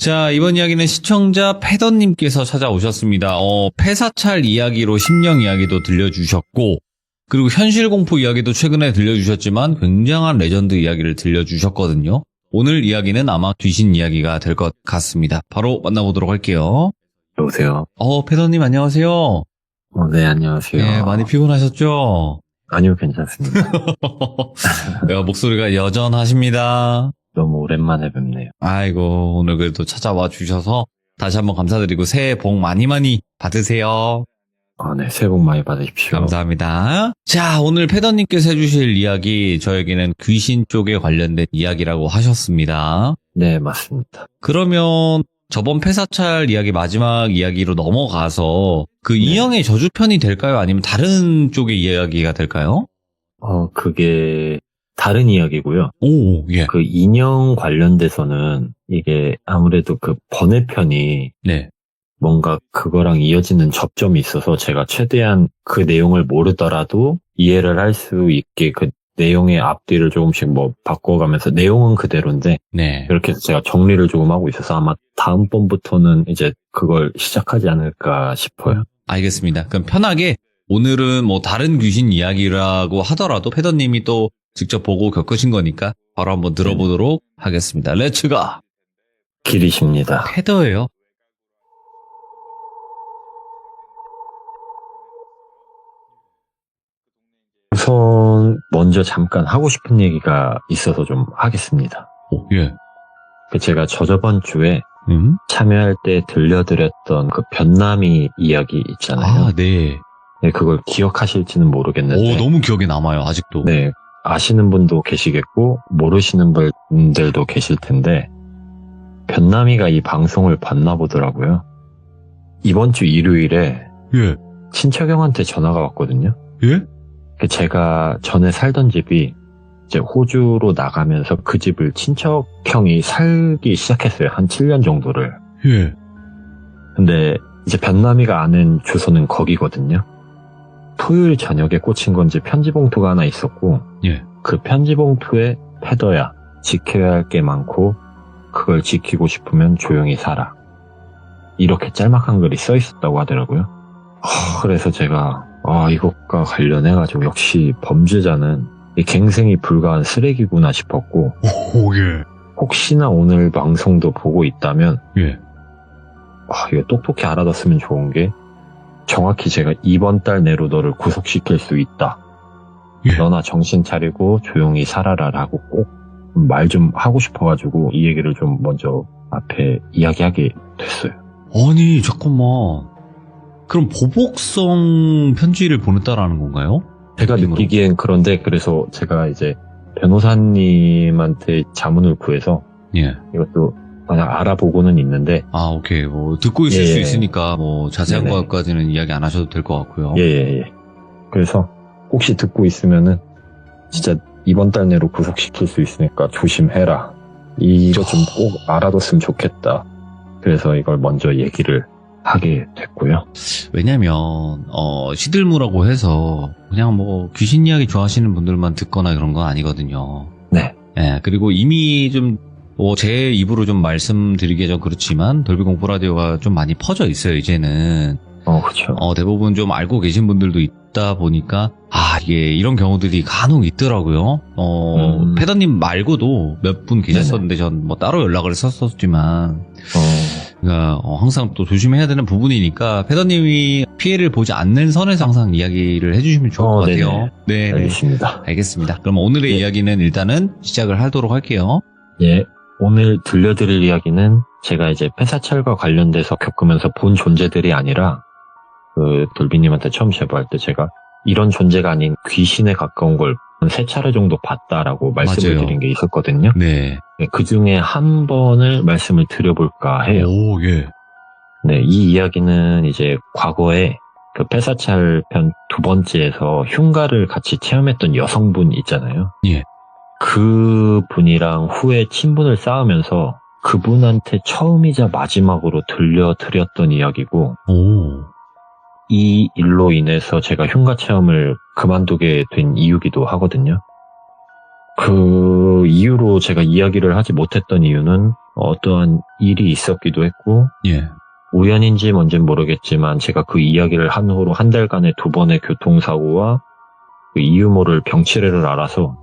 자, 이번 이야기는 시청자 패더님께서 찾아오셨습니다. 폐사찰 이야기로 심령 이야기도 들려주셨고, 그리고 현실 공포 이야기도 최근에 들려주셨지만 굉장한 레전드 이야기를 들려주셨거든요. 오늘 이야기는 아마 귀신 이야기가 될 것 같습니다. 바로 만나보도록 할게요. 여보세요. 패더님 안녕하세요. 네, 안녕하세요. 네, 많이 피곤하셨죠? 아니요, 괜찮습니다. 목소리가 여전하십니다. 너무 오랜만에 뵙네요. 아이고, 오늘 그래도 찾아와 주셔서 다시 한번 감사드리고 새해 복 많이 많이 받으세요. 네, 새해 복 많이 받으십시오. 감사합니다. 자, 오늘 패더님께서 해주실 이야기, 저에게는 귀신 쪽에 관련된 이야기라고 하셨습니다. 네, 맞습니다. 그러면 저번 폐사찰 이야기 마지막 이야기로 넘어가서 그 인형의 저주편이 될까요? 아니면 다른 쪽의 이야기가 될까요? 그게 다른 이야기고요. 오, 예. 그 인형 관련돼서는 이게 아무래도 그 번외편이 네. 뭔가 그거랑 이어지는 접점이 있어서 제가 최대한 그 내용을 모르더라도 이해를 할 수 있게 그 내용의 앞뒤를 조금씩 바꿔가면서 내용은 그대로인데 네. 이렇게 해서 제가 정리를 조금 하고 있어서 아마 다음번부터는 이제 그걸 시작하지 않을까 싶어요. 알겠습니다. 그럼 편하게 오늘은 다른 귀신 이야기라고 하더라도 패더님이 또 직접 보고 겪으신 거니까 바로 한번 들어보도록 하겠습니다. 렛츠가! 길이십니다. 패더예요. 우선 먼저 잠깐 하고 싶은 얘기가 있어서 좀 하겠습니다. 오, 예. 제가 저번 주에 참여할 때 들려드렸던 그 변남이 이야기 있잖아요. 아, 네. 네, 그걸 기억하실지는 모르겠는데. 너무 기억에 남아요, 아직도. 네, 아시는 분도 계시겠고 모르시는 분들도 계실 텐데 변남이가 이 방송을 봤나 보더라고요. 이번 주 일요일에 예. 친척 형한테 전화가 왔거든요. 예? 제가 전에 살던 집이 이제 호주로 나가면서 그 집을 친척 형이 살기 시작했어요. 한 7년 정도를. 예. 근데 이제 변남이가 아는 주소는 거기거든요. 토요일 저녁에 꽂힌 건지 편지 봉투가 하나 있었고, 예. 그 편지 봉투에 패더야, 지켜야 할 게 많고 그걸 지키고 싶으면 조용히 살아, 이렇게 짤막한 글이 써 있었다고 하더라고요. 그래서 제가 이것과 관련해가지고 역시 범죄자는 이 갱생이 불가한 쓰레기구나 싶었고, 오, 예. 혹시나 오늘 방송도 보고 있다면 예. 이거 똑똑히 알아뒀으면 좋은 게, 정확히 제가 이번 달 내로 너를 구속시킬 수 있다. 예. 너나 정신 차리고 조용히 살아라라고 꼭 말 좀 하고 싶어가지고 이 얘기를 좀 먼저 앞에 이야기하게 됐어요. 아니, 잠깐만. 그럼 보복성 편지를 보냈다라는 건가요? 제가 느끼기엔 그런데, 그래서 제가 이제 변호사님한테 자문을 구해서 예. 이것도 만약 알아보고는 있는데. 오케이. 듣고 있을 수 예. 있으니까 자세한 네네. 것까지는 이야기 안 하셔도 될 것 같고요. 예. 그래서 혹시 듣고 있으면은 진짜 이번 달 내로 구속시킬 수 있으니까 조심해라. 이거 좀 꼭 알아뒀으면 좋겠다. 그래서 이걸 먼저 얘기를 하게 됐고요. 왜냐면 시들무라고 해서 그냥 귀신 이야기 좋아하시는 분들만 듣거나 그런 건 아니거든요. 네. 예, 그리고 이미 좀 제 입으로 좀 말씀드리기 좀 그렇지만 돌비 공포 라디오가 좀 많이 퍼져 있어요, 이제는. 그렇죠. 대부분 좀 알고 계신 분들도 있다 보니까 이게 이런 경우들이 간혹 있더라고요. 패더님 말고도 몇 분 계셨었는데 전 따로 연락을 했었지만 그러니까 항상 또 조심해야 되는 부분이니까 패더님이 피해를 보지 않는 선에서 항상 이야기를 해주시면 좋을 것 같아요. 네, 알겠습니다. 알겠습니다. 그럼 오늘의 이야기는 일단은 시작을 하도록 할게요. 예. 오늘 들려드릴 이야기는 제가 이제 폐사찰과 관련돼서 겪으면서 본 존재들이 아니라, 돌비님한테 처음 제보할 때 제가 이런 존재가 아닌 귀신에 가까운 걸 3차례 정도 봤다라고 말씀을 맞아요. 드린 게 있었거든요. 네. 그 중에 한 번을 말씀을 드려볼까 해요. 오, 예. 네, 이 이야기는 이제 과거에 그 폐사찰 편 2번째에서 흉가를 같이 체험했던 여성분 있잖아요. 예. 그 분이랑 후에 친분을 쌓으면서 그분한테 처음이자 마지막으로 들려드렸던 이야기고, 오. 이 일로 인해서 제가 흉가 체험을 그만두게 된 이유기도 하거든요. 그 이유로 제가 이야기를 하지 못했던 이유는 어떠한 일이 있었기도 했고 예. 우연인지 뭔지는 모르겠지만 제가 그 이야기를 한 후로 한 달간의 2번의 교통사고와 그 이유 모를 병치레를 알아서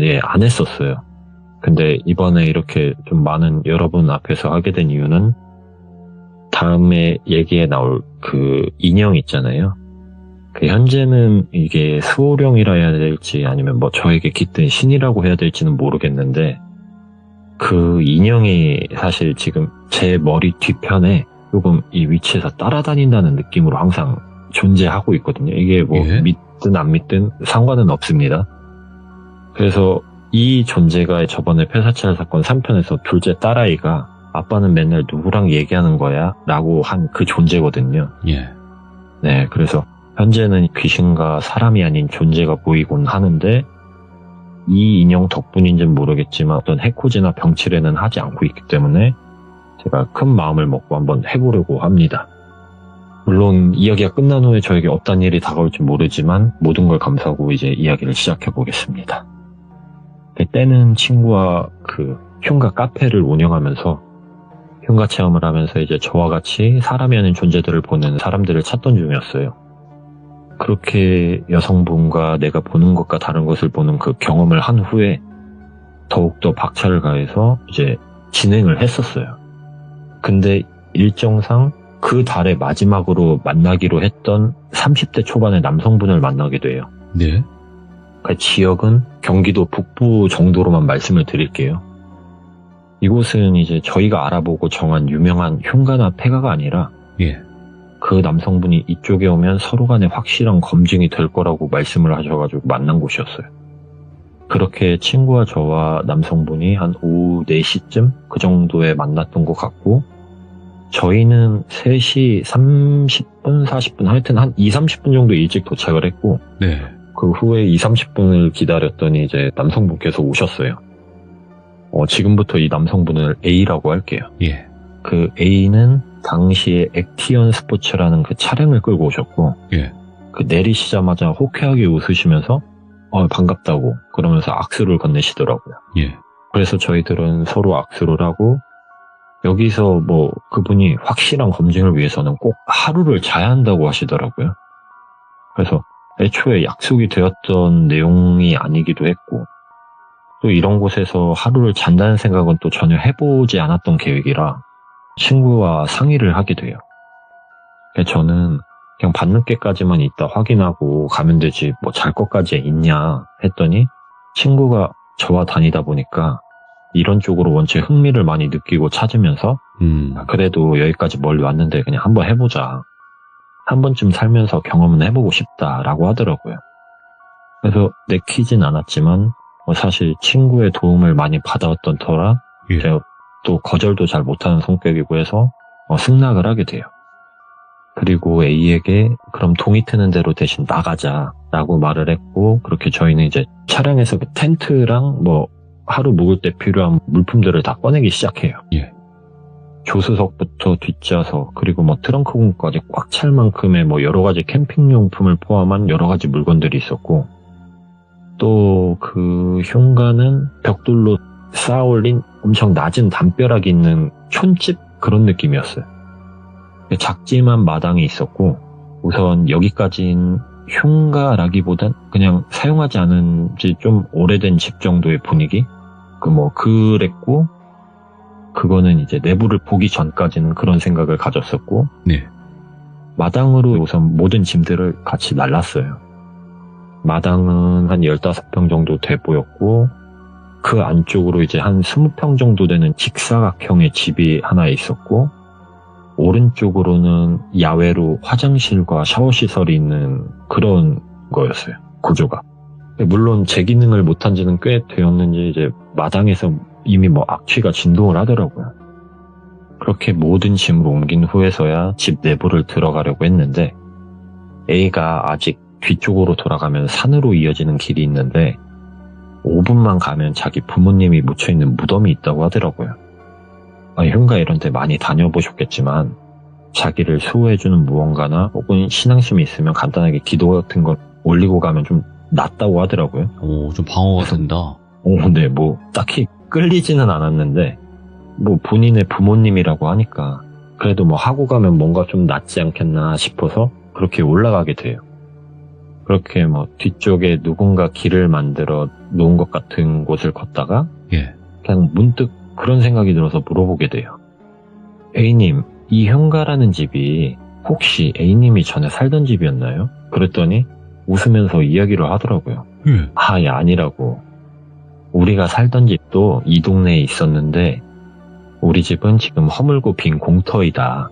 예, 안 했었어요. 근데 이번에 이렇게 좀 많은 여러분 앞에서 하게 된 이유는 다음에 얘기에 나올 그 인형 있잖아요. 그 현재는 이게 수호령이라 해야 될지 아니면 뭐 저에게 깃든 신이라고 해야 될지는 모르겠는데 그 인형이 사실 지금 제 머리 뒤편에 조금 이 위치에서 따라다닌다는 느낌으로 항상 존재하고 있거든요. 이게 뭐 예? 믿든 안 믿든 상관은 없습니다. 그래서 이 존재가 저번에 폐사찰 사건 3편에서 둘째 딸아이가 아빠는 맨날 누구랑 얘기하는 거야? 라고 한 그 존재거든요. 예. 네, 그래서 현재는 귀신과 사람이 아닌 존재가 보이곤 하는데 이 인형 덕분인지는 모르겠지만 어떤 해코지나 병치레는 하지 않고 있기 때문에 제가 큰 마음을 먹고 한번 해보려고 합니다. 물론 이야기가 끝난 후에 저에게 어떤 일이 다가올지 모르지만 모든 걸 감수하고 이제 이야기를 시작해 보겠습니다. 때는 친구와 그 흉가 카페를 운영하면서 흉가 체험을 하면서 이제 저와 같이 사람이 아닌 존재들을 보는 사람들을 찾던 중이었어요. 그렇게 여성분과 내가 보는 것과 다른 것을 보는 그 경험을 한 후에 더욱더 박차를 가해서 이제 진행을 했었어요. 근데 일정상 그 달의 마지막으로 만나기로 했던 30대 초반의 남성분을 만나게 돼요. 네. 그 지역은 경기도 북부 정도로만 말씀을 드릴게요. 이곳은 이제 저희가 알아보고 정한 유명한 흉가나 폐가가 아니라 예. 그 남성분이 이쪽에 오면 서로 간에 확실한 검증이 될 거라고 말씀을 하셔가지고 만난 곳이었어요. 그렇게 친구와 저와 남성분이 한 오후 4시쯤 그 정도에 만났던 것 같고 저희는 3시 30분, 40분 하여튼 한 20-30분 정도 일찍 도착을 했고 네. 그 후에 20-30분을 기다렸더니 이제 남성분께서 오셨어요. 지금부터 이 남성분을 A라고 할게요. 예. 그 A는 당시에 액티언 스포츠라는 그 차량을 끌고 오셨고 예. 그 내리시자마자 호쾌하게 웃으시면서 반갑다고 그러면서 악수를 건네시더라고요. 예. 그래서 저희들은 서로 악수를 하고 여기서 뭐 그분이 확실한 검증을 위해서는 꼭 하루를 자야 한다고 하시더라고요. 그래서 애초에 약속이 되었던 내용이 아니기도 했고 또 이런 곳에서 하루를 잔다는 생각은 또 전혀 해보지 않았던 계획이라 친구와 상의를 하게 돼요. 저는 그냥 밤늦게까지만 있다 확인하고 가면 되지 뭐 잘 것까지 있냐 했더니 친구가 저와 다니다 보니까 이런 쪽으로 원체 흥미를 많이 느끼고 찾으면서 그래도 여기까지 멀리 왔는데 그냥 한번 해보자. 한 번쯤 살면서 경험은 해보고 싶다라고 하더라고요. 그래서 내키진 않았지만 사실 친구의 도움을 많이 받아왔던 터라 예. 제가 또 거절도 잘 못하는 성격이고 해서 승낙을 하게 돼요. 그리고 A에게 그럼 동의 트는 대로 대신 나가자라고 말을 했고 그렇게 저희는 이제 차량에서 그 텐트랑 뭐 하루 묵을 때 필요한 물품들을 다 꺼내기 시작해요. 예. 조수석부터 뒷좌석 그리고 뭐 트렁크 공까지 꽉 찰 만큼의 뭐 여러 가지 캠핑용품을 포함한 여러 가지 물건들이 있었고 또 그 흉가는 벽돌로 쌓아올린 엄청 낮은 담벼락이 있는 촌집 그런 느낌이었어요. 작지만 마당이 있었고 우선 여기까지는 흉가라기보단 그냥 사용하지 않은 지 좀 오래된 집 정도의 분위기? 그랬고 그거는 이제 내부를 보기 전까지는 그런 생각을 가졌었고 네. 마당으로 우선 모든 짐들을 같이 날랐어요. 마당은 한 15평 정도 돼 보였고 그 안쪽으로 이제 한 20평 정도 되는 직사각형의 집이 하나 있었고 오른쪽으로는 야외로 화장실과 샤워시설이 있는 그런 거였어요. 구조가. 물론 제 기능을 못한 지는 꽤 되었는지 이제 마당에서 이미 뭐 악취가 진동을 하더라고요. 그렇게 모든 짐을 옮긴 후에서야 집 내부를 들어가려고 했는데 A가 아직 뒤쪽으로 돌아가면 산으로 이어지는 길이 있는데 5분만 가면 자기 부모님이 묻혀있는 무덤이 있다고 하더라고요. 흉가 이런 데 많이 다녀보셨겠지만 자기를 수호해주는 무언가나 혹은 신앙심이 있으면 간단하게 기도 같은 걸 올리고 가면 좀 낫다고 하더라고요. 좀 방어가 된다. 네, 뭐 딱히 끌리지는 않았는데 뭐 본인의 부모님이라고 하니까 그래도 뭐 하고 가면 뭔가 좀 낫지 않겠나 싶어서 그렇게 올라가게 돼요. 그렇게 뭐 뒤쪽에 누군가 길을 만들어 놓은 것 같은 곳을 걷다가 예. 그냥 문득 그런 생각이 들어서 물어보게 돼요. A님, 이 현가라는 집이 혹시 A님이 전에 살던 집이었나요? 그랬더니 웃으면서 이야기를 하더라고요. 예. 예, 아니라고. 우리가 살던 집도 이 동네에 있었는데 우리 집은 지금 허물고 빈 공터이다.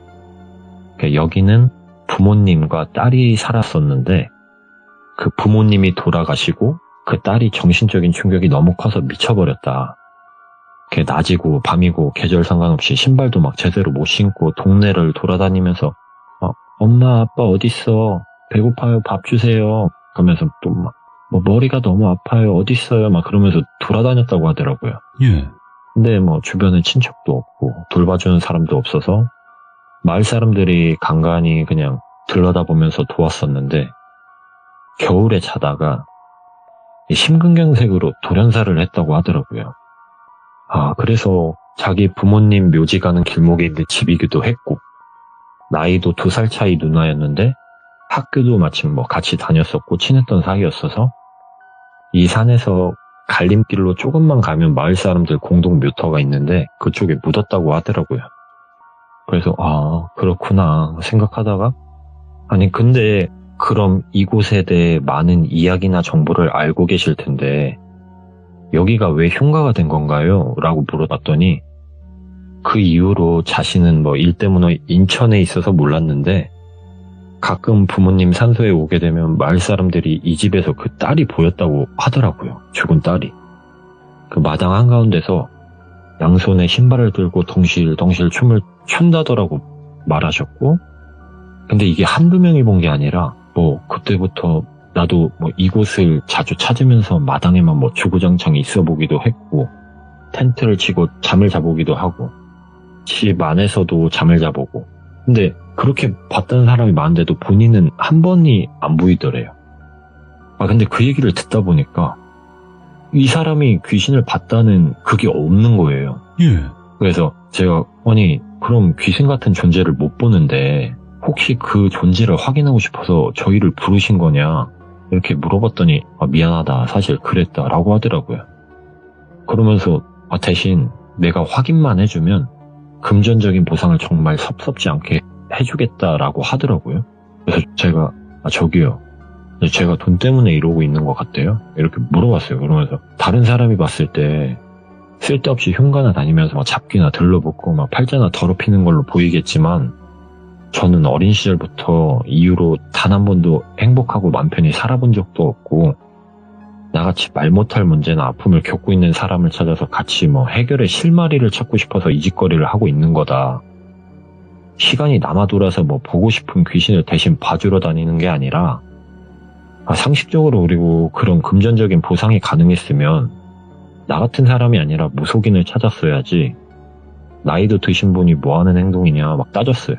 그러니까 여기는 부모님과 딸이 살았었는데 그 부모님이 돌아가시고 그 딸이 정신적인 충격이 너무 커서 미쳐버렸다. 낮이고 밤이고 계절 상관없이 신발도 막 제대로 못 신고 동네를 돌아다니면서 엄마 아빠 어딨어? 배고파요, 밥 주세요. 그러면서 또 막 머리가 너무 아파요, 어딨어요? 막 그러면서 돌아다녔다고 하더라고요. 예. 근데 뭐 주변에 친척도 없고 돌봐주는 사람도 없어서 마을 사람들이 간간히 그냥 들여다보면서 도왔었는데 겨울에 자다가 심근경색으로 돌연사를 했다고 하더라고요. 그래서 자기 부모님 묘지 가는 길목에 있는 집이기도 했고 나이도 2살 차이 누나였는데 학교도 마침 뭐 같이 다녔었고 친했던 사이였어서 이 산에서 갈림길로 조금만 가면 마을 사람들 공동 묘터가 있는데 그쪽에 묻었다고 하더라고요. 그래서 그렇구나 생각하다가 근데 그럼 이곳에 대해 많은 이야기나 정보를 알고 계실 텐데 여기가 왜 흉가가 된 건가요? 라고 물어봤더니 그 이후로 자신은 뭐 일 때문에 인천에 있어서 몰랐는데 가끔 부모님 산소에 오게 되면 마을 사람들이 이 집에서 그 딸이 보였다고 하더라고요. 죽은 딸이. 그 마당 한가운데서 양손에 신발을 들고 덩실덩실 춤을 춘다더라고 말하셨고 근데 이게 한두 명이 본 게 아니라 뭐 그때부터 나도 뭐 이곳을 자주 찾으면서 마당에만 뭐 주구장창 있어 보기도 했고 텐트를 치고 잠을 자보기도 하고 집 안에서도 잠을 자보고 근데 그렇게 봤다는 사람이 많은데도 본인은 한 번이 안 보이더래요. 근데 그 얘기를 듣다 보니까 이 사람이 귀신을 봤다는 그게 없는 거예요. 예. 그래서 제가 그럼 귀신 같은 존재를 못 보는데 혹시 그 존재를 확인하고 싶어서 저희를 부르신 거냐 이렇게 물어봤더니 미안하다 사실 그랬다라고 하더라고요. 그러면서 대신 내가 확인만 해주면 금전적인 보상을 정말 섭섭지 않게 해주겠다라고 하더라고요. 그래서 제가 저기요 제가 돈 때문에 이러고 있는 것 같대요 이렇게 물어봤어요. 그러면서 다른 사람이 봤을 때 쓸데없이 흉가나 다니면서 막 잡기나 들러붙고 막 팔자나 더럽히는 걸로 보이겠지만 저는 어린 시절부터 이후로 단 한 번도 행복하고 맘 편히 살아본 적도 없고 나같이 말 못할 문제나 아픔을 겪고 있는 사람을 찾아서 같이 뭐 해결의 실마리를 찾고 싶어서 이 짓거리를 하고 있는 거다. 시간이 남아 돌아서 뭐 보고 싶은 귀신을 대신 봐주러 다니는 게 아니라 상식적으로 그리고 그런 금전적인 보상이 가능했으면 나 같은 사람이 아니라 무속인을 찾았어야지 나이도 드신 분이 뭐 하는 행동이냐 막 따졌어요.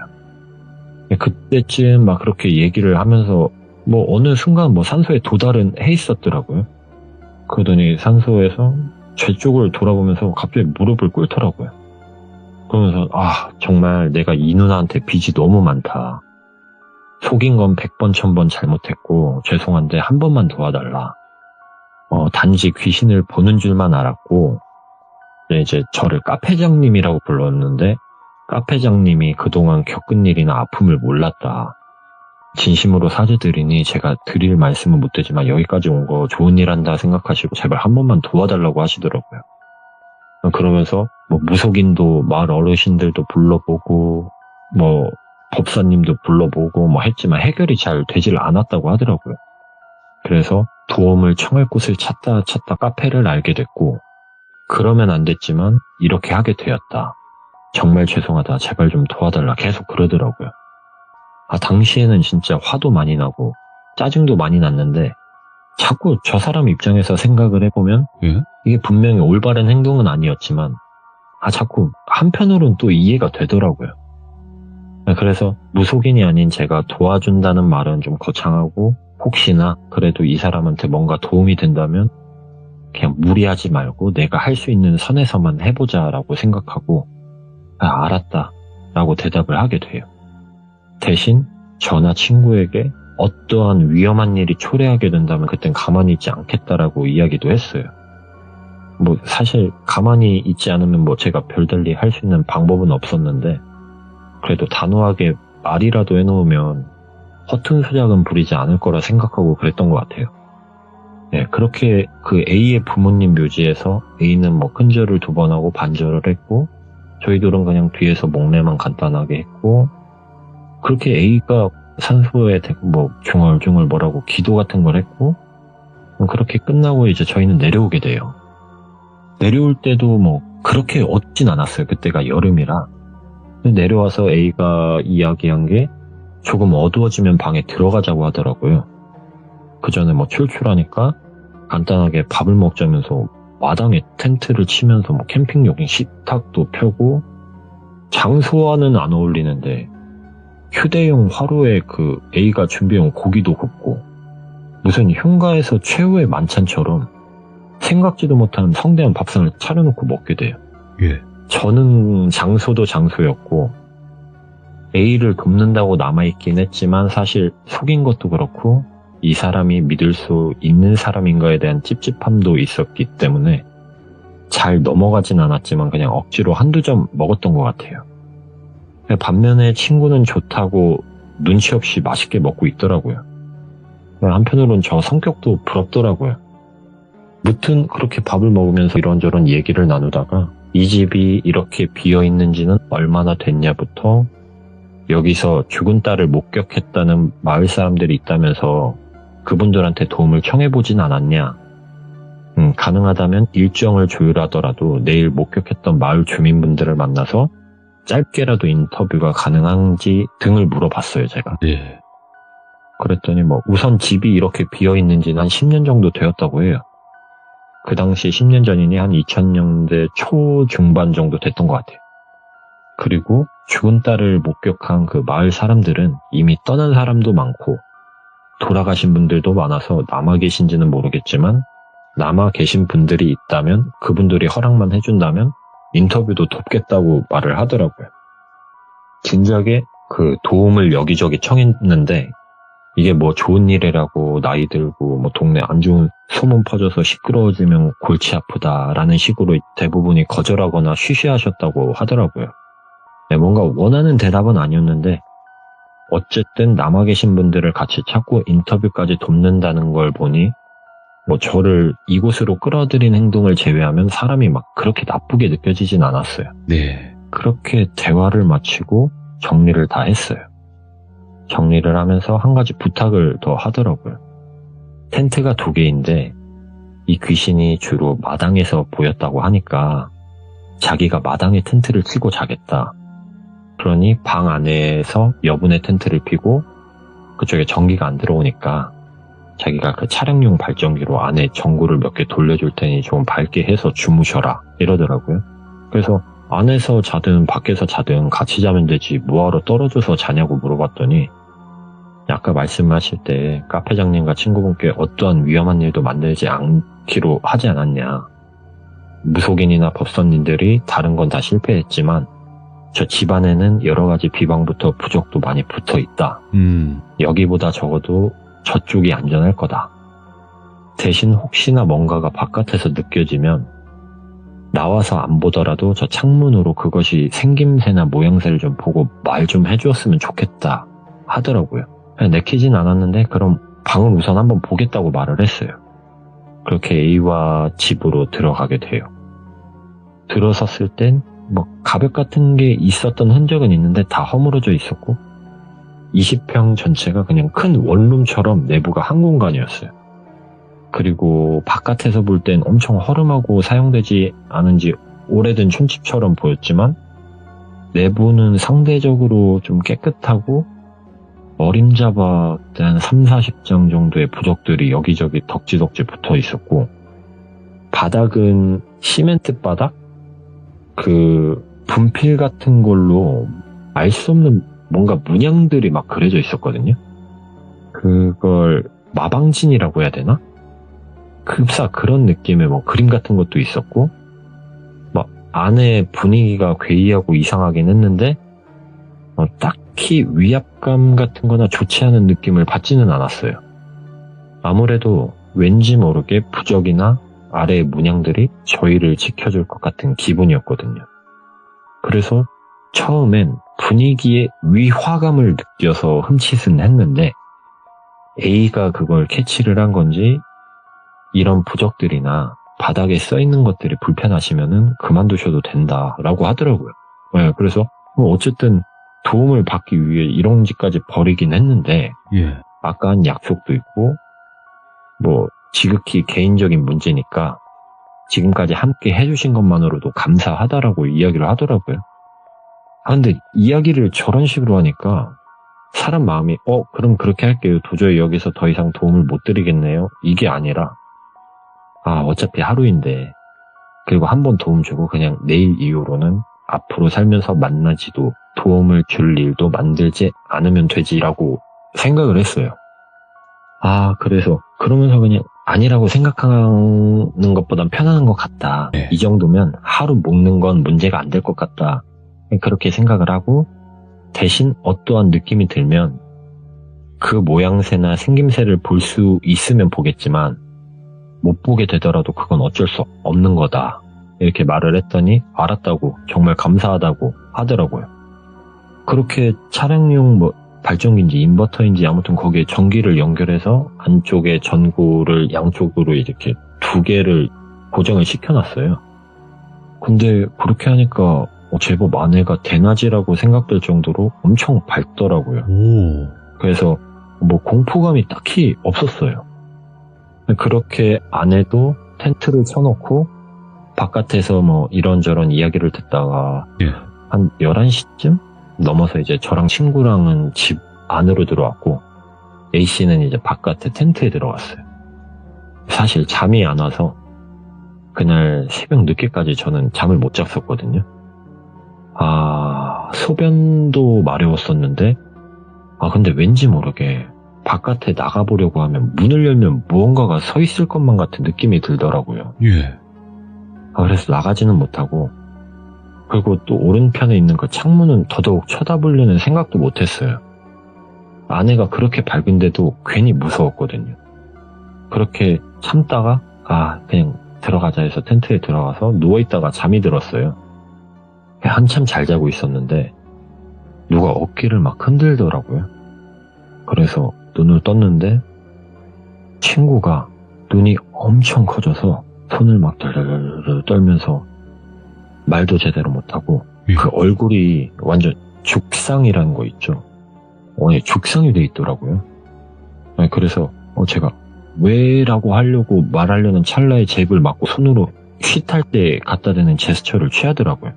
그때쯤 막 그렇게 얘기를 하면서 뭐 어느 순간 뭐 산소에 도달은 해 있었더라고요. 그러더니 산소에서 제 쪽을 돌아보면서 갑자기 무릎을 꿇더라고요. 그러면서 정말 내가 이 누나한테 빚이 너무 많다. 속인 건 100번 1000번 잘못했고 죄송한데 한 번만 도와달라. 단지 귀신을 보는 줄만 알았고 이제 저를 카페장님이라고 불렀는데 카페장님이 그동안 겪은 일이나 아픔을 몰랐다. 진심으로 사죄드리니 제가 드릴 말씀은 못 되지만 여기까지 온 거 좋은 일 한다 생각하시고 제발 한 번만 도와달라고 하시더라고요. 그러면서 뭐 무속인도 마을 어르신들도 불러보고 뭐 법사님도 불러보고 뭐 했지만 해결이 잘 되질 않았다고 하더라고요. 그래서 도움을 청할 곳을 찾다 카페를 알게 됐고 그러면 안 됐지만 이렇게 하게 되었다. 정말 죄송하다. 제발 좀 도와달라. 계속 그러더라고요. 당시에는 진짜 화도 많이 나고 짜증도 많이 났는데 자꾸 저 사람 입장에서 생각을 해보면 이게 분명히 올바른 행동은 아니었지만 자꾸 한편으로는 또 이해가 되더라고요. 그래서 무속인이 아닌 제가 도와준다는 말은 좀 거창하고 혹시나 그래도 이 사람한테 뭔가 도움이 된다면 그냥 무리하지 말고 내가 할 수 있는 선에서만 해보자라고 생각하고 알았다 라고 대답을 하게 돼요. 대신 저나 친구에게 어떠한 위험한 일이 초래하게 된다면 그땐 가만히 있지 않겠다라고 이야기도 했어요. 뭐 사실 가만히 있지 않으면 뭐 제가 별달리 할 수 있는 방법은 없었는데 그래도 단호하게 말이라도 해놓으면 허튼 수작은 부리지 않을 거라 생각하고 그랬던 것 같아요. 네, 그렇게 그 A의 부모님 묘지에서 A는 뭐 큰절을 2번 하고 반절을 했고 저희들은 그냥 뒤에서 목례만 간단하게 했고 그렇게 A가 산소에 뭐 중얼중얼 뭐라고 기도 같은 걸 했고 그렇게 끝나고 이제 저희는 내려오게 돼요. 내려올 때도 뭐 그렇게 얻진 않았어요. 그때가 여름이라. 내려와서 A가 이야기한 게 조금 어두워지면 방에 들어가자고 하더라고요. 그 전에 뭐 출출하니까 간단하게 밥을 먹자면서 마당에 텐트를 치면서 뭐 캠핑용인 식탁도 펴고 장소와는 안 어울리는데 휴대용 화로에 그 A가 준비해온 고기도 굽고 무슨 흉가에서 최후의 만찬처럼 생각지도 못한 성대한 밥상을 차려놓고 먹게 돼요. 예. 저는 장소도 장소였고 A를 돕는다고 남아있긴 했지만 사실 속인 것도 그렇고 이 사람이 믿을 수 있는 사람인가에 대한 찝찝함도 있었기 때문에 잘 넘어가진 않았지만 그냥 억지로 1-2점 먹었던 것 같아요. 반면에 친구는 좋다고 눈치 없이 맛있게 먹고 있더라고요. 한편으로는 저 성격도 부럽더라고요. 무튼 그렇게 밥을 먹으면서 이런저런 얘기를 나누다가 이 집이 이렇게 비어있는지는 얼마나 됐냐부터 여기서 죽은 딸을 목격했다는 마을 사람들이 있다면서 그분들한테 도움을 청해보진 않았냐. 가능하다면 일정을 조율하더라도 내일 목격했던 마을 주민분들을 만나서 짧게라도 인터뷰가 가능한지 등을 물어봤어요, 제가. 예. 그랬더니 뭐 우선 집이 이렇게 비어있는지는 한 10년 정도 되었다고 해요. 그 당시 10년 전이니 한 2000년대 초중반 정도 됐던 것 같아요. 그리고 죽은 딸을 목격한 그 마을 사람들은 이미 떠난 사람도 많고 돌아가신 분들도 많아서 남아 계신지는 모르겠지만 남아 계신 분들이 있다면 그분들이 허락만 해준다면 인터뷰도 돕겠다고 말을 하더라고요. 진작에 그 도움을 여기저기 청했는데 이게 뭐 좋은 일이라고 나이 들고 뭐 동네 안 좋은 소문 퍼져서 시끄러워지면 골치 아프다라는 식으로 대부분이 거절하거나 쉬쉬하셨다고 하더라고요. 네, 뭔가 원하는 대답은 아니었는데 어쨌든 남아 계신 분들을 같이 찾고 인터뷰까지 돕는다는 걸 보니 뭐 저를 이곳으로 끌어들인 행동을 제외하면 사람이 막 그렇게 나쁘게 느껴지진 않았어요. 네. 그렇게 대화를 마치고 정리를 다 했어요. 정리를 하면서 한 가지 부탁을 더 하더라고요. 텐트가 2개인데 이 귀신이 주로 마당에서 보였다고 하니까 자기가 마당에 텐트를 치고 자겠다. 그러니 방 안에서 여분의 텐트를 피고 그쪽에 전기가 안 들어오니까 자기가 그 차량용 발전기로 안에 전구를 몇 개 돌려줄 테니 좀 밝게 해서 주무셔라 이러더라고요. 그래서 안에서 자든 밖에서 자든 같이 자면 되지 뭐하러 떨어져서 자냐고 물어봤더니 아까 말씀하실 때 카페장님과 친구분께 어떠한 위험한 일도 만들지 않기로 하지 않았냐. 무속인이나 법선님들이 다른 건 다 실패했지만 저 집안에는 여러 가지 비방부터 부적도 많이 붙어 있다. 여기보다 적어도 저쪽이 안전할 거다. 대신 혹시나 뭔가가 바깥에서 느껴지면 나와서 안 보더라도 저 창문으로 그것이 생김새나 모양새를 좀 보고 말 좀 해주었으면 좋겠다 하더라고요. 내키진 않았는데 그럼 방을 우선 한번 보겠다고 말을 했어요. 그렇게 A와 집으로 들어가게 돼요. 들어섰을 땐 뭐 가벽 같은 게 있었던 흔적은 있는데 다 허물어져 있었고 20평 전체가 그냥 큰 원룸처럼 내부가 한 공간이었어요. 그리고 바깥에서 볼 땐 엄청 허름하고 사용되지 않은 지 오래된 촌집처럼 보였지만 내부는 상대적으로 좀 깨끗하고 어림잡아 한 30-40장 정도의 부적들이 여기저기 덕지덕지 붙어 있었고 바닥은 시멘트 바닥? 그 분필 같은 걸로 알 수 없는 뭔가 문양들이 막 그려져 있었거든요. 그걸 마방진이라고 해야 되나? 급사 그런 느낌의 뭐 그림 같은 것도 있었고 막 안에 분위기가 괴이하고 이상하긴 했는데 딱히 위압감 같은 거나 좋지 않은 느낌을 받지는 않았어요. 아무래도 왠지 모르게 부적이나 아래의 문양들이 저희를 지켜줄 것 같은 기분이었거든요. 그래서 처음엔 분위기에 위화감을 느껴서 흠칫은 했는데 A가 그걸 캐치를 한 건지 이런 부적들이나 바닥에 써있는 것들이 불편하시면은 그만두셔도 된다라고 하더라고요. 네, 그래서 어쨌든 도움을 받기 위해 이런 짓까지 벌이긴 했는데 예. 아까 한 약속도 있고 지극히 개인적인 문제니까 지금까지 함께 해주신 것만으로도 감사하다라고 이야기를 하더라고요. 근데 이야기를 저런 식으로 하니까 사람 마음이 그럼 그렇게 할게요. 도저히 여기서 더 이상 도움을 못 드리겠네요. 이게 아니라 어차피 하루인데 그리고 한 번 도움 주고 그냥 내일 이후로는 앞으로 살면서 만나지도 도움을 줄 일도 만들지 않으면 되지라고 생각을 했어요. 그래서 그러면서 그냥 아니라고 생각하는 것보단 편안한 것 같다. 네. 이 정도면 하루 먹는 건 문제가 안 될 것 같다. 그렇게 생각을 하고 대신 어떠한 느낌이 들면 그 모양새나 생김새를 볼 수 있으면 보겠지만 못 보게 되더라도 그건 어쩔 수 없는 거다. 이렇게 말을 했더니 알았다고 정말 감사하다고 하더라고요. 그렇게 차량용 발전기인지 인버터인지 아무튼 거기에 전기를 연결해서 안쪽에 전구를 양쪽으로 이렇게 2개를 고정을 시켜놨어요. 근데 그렇게 하니까 제법 아내가 대낮이라고 생각될 정도로 엄청 밝더라고요. 오. 그래서 공포감이 딱히 없었어요. 그렇게 아내도 텐트를 쳐놓고 바깥에서 이런저런 이야기를 듣다가 예. 한 11시쯤 넘어서 이제 저랑 친구랑은 집 안으로 들어왔고 A씨는 이제 바깥에 텐트에 들어갔어요. 사실 잠이 안 와서 그날 새벽 늦게까지 저는 잠을 못 잤었거든요. 소변도 마려웠었는데 근데 왠지 모르게 바깥에 나가보려고 하면 문을 열면 무언가가 서 있을 것만 같은 느낌이 들더라고요. 예. 그래서 나가지는 못하고 그리고 또 오른편에 있는 그 창문은 더더욱 쳐다보려는 생각도 못했어요. 아내가 그렇게 밝은데도 괜히 무서웠거든요. 그렇게 참다가 그냥 들어가자 해서 텐트에 들어가서 누워있다가 잠이 들었어요. 한참 잘 자고 있었는데 누가 어깨를 막 흔들더라고요. 그래서 눈을 떴는데 친구가 눈이 엄청 커져서 손을 막 덜덜덜 떨면서 말도 제대로 못하고 그 얼굴이 완전 죽상이라는 거 있죠. 죽상이 돼 있더라고요. 그래서 제가 왜라고 하려고 말하려는 찰나에 제 입을 막고 손으로 쉿할 때 갖다 대는 제스처를 취하더라고요.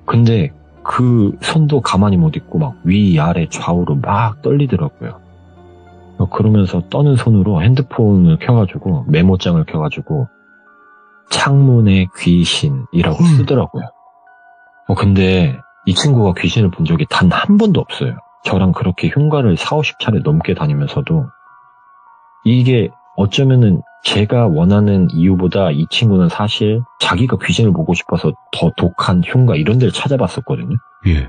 근데 그 손도 가만히 못 있고 막 위아래 좌우로 막 떨리더라고요. 그러면서 떠는 손으로 핸드폰을 켜가지고 메모장을 켜가지고 창문의 귀신이라고 쓰더라고요. 근데 이 친구가 귀신을 본 적이 단 한 번도 없어요. 저랑 그렇게 흉가를 40-50차례 넘게 다니면서도 이게 어쩌면은 제가 원하는 이유보다 이 친구는 사실 자기가 귀신을 보고 싶어서 더 독한 흉가 이런 데를 찾아봤었거든요. 예.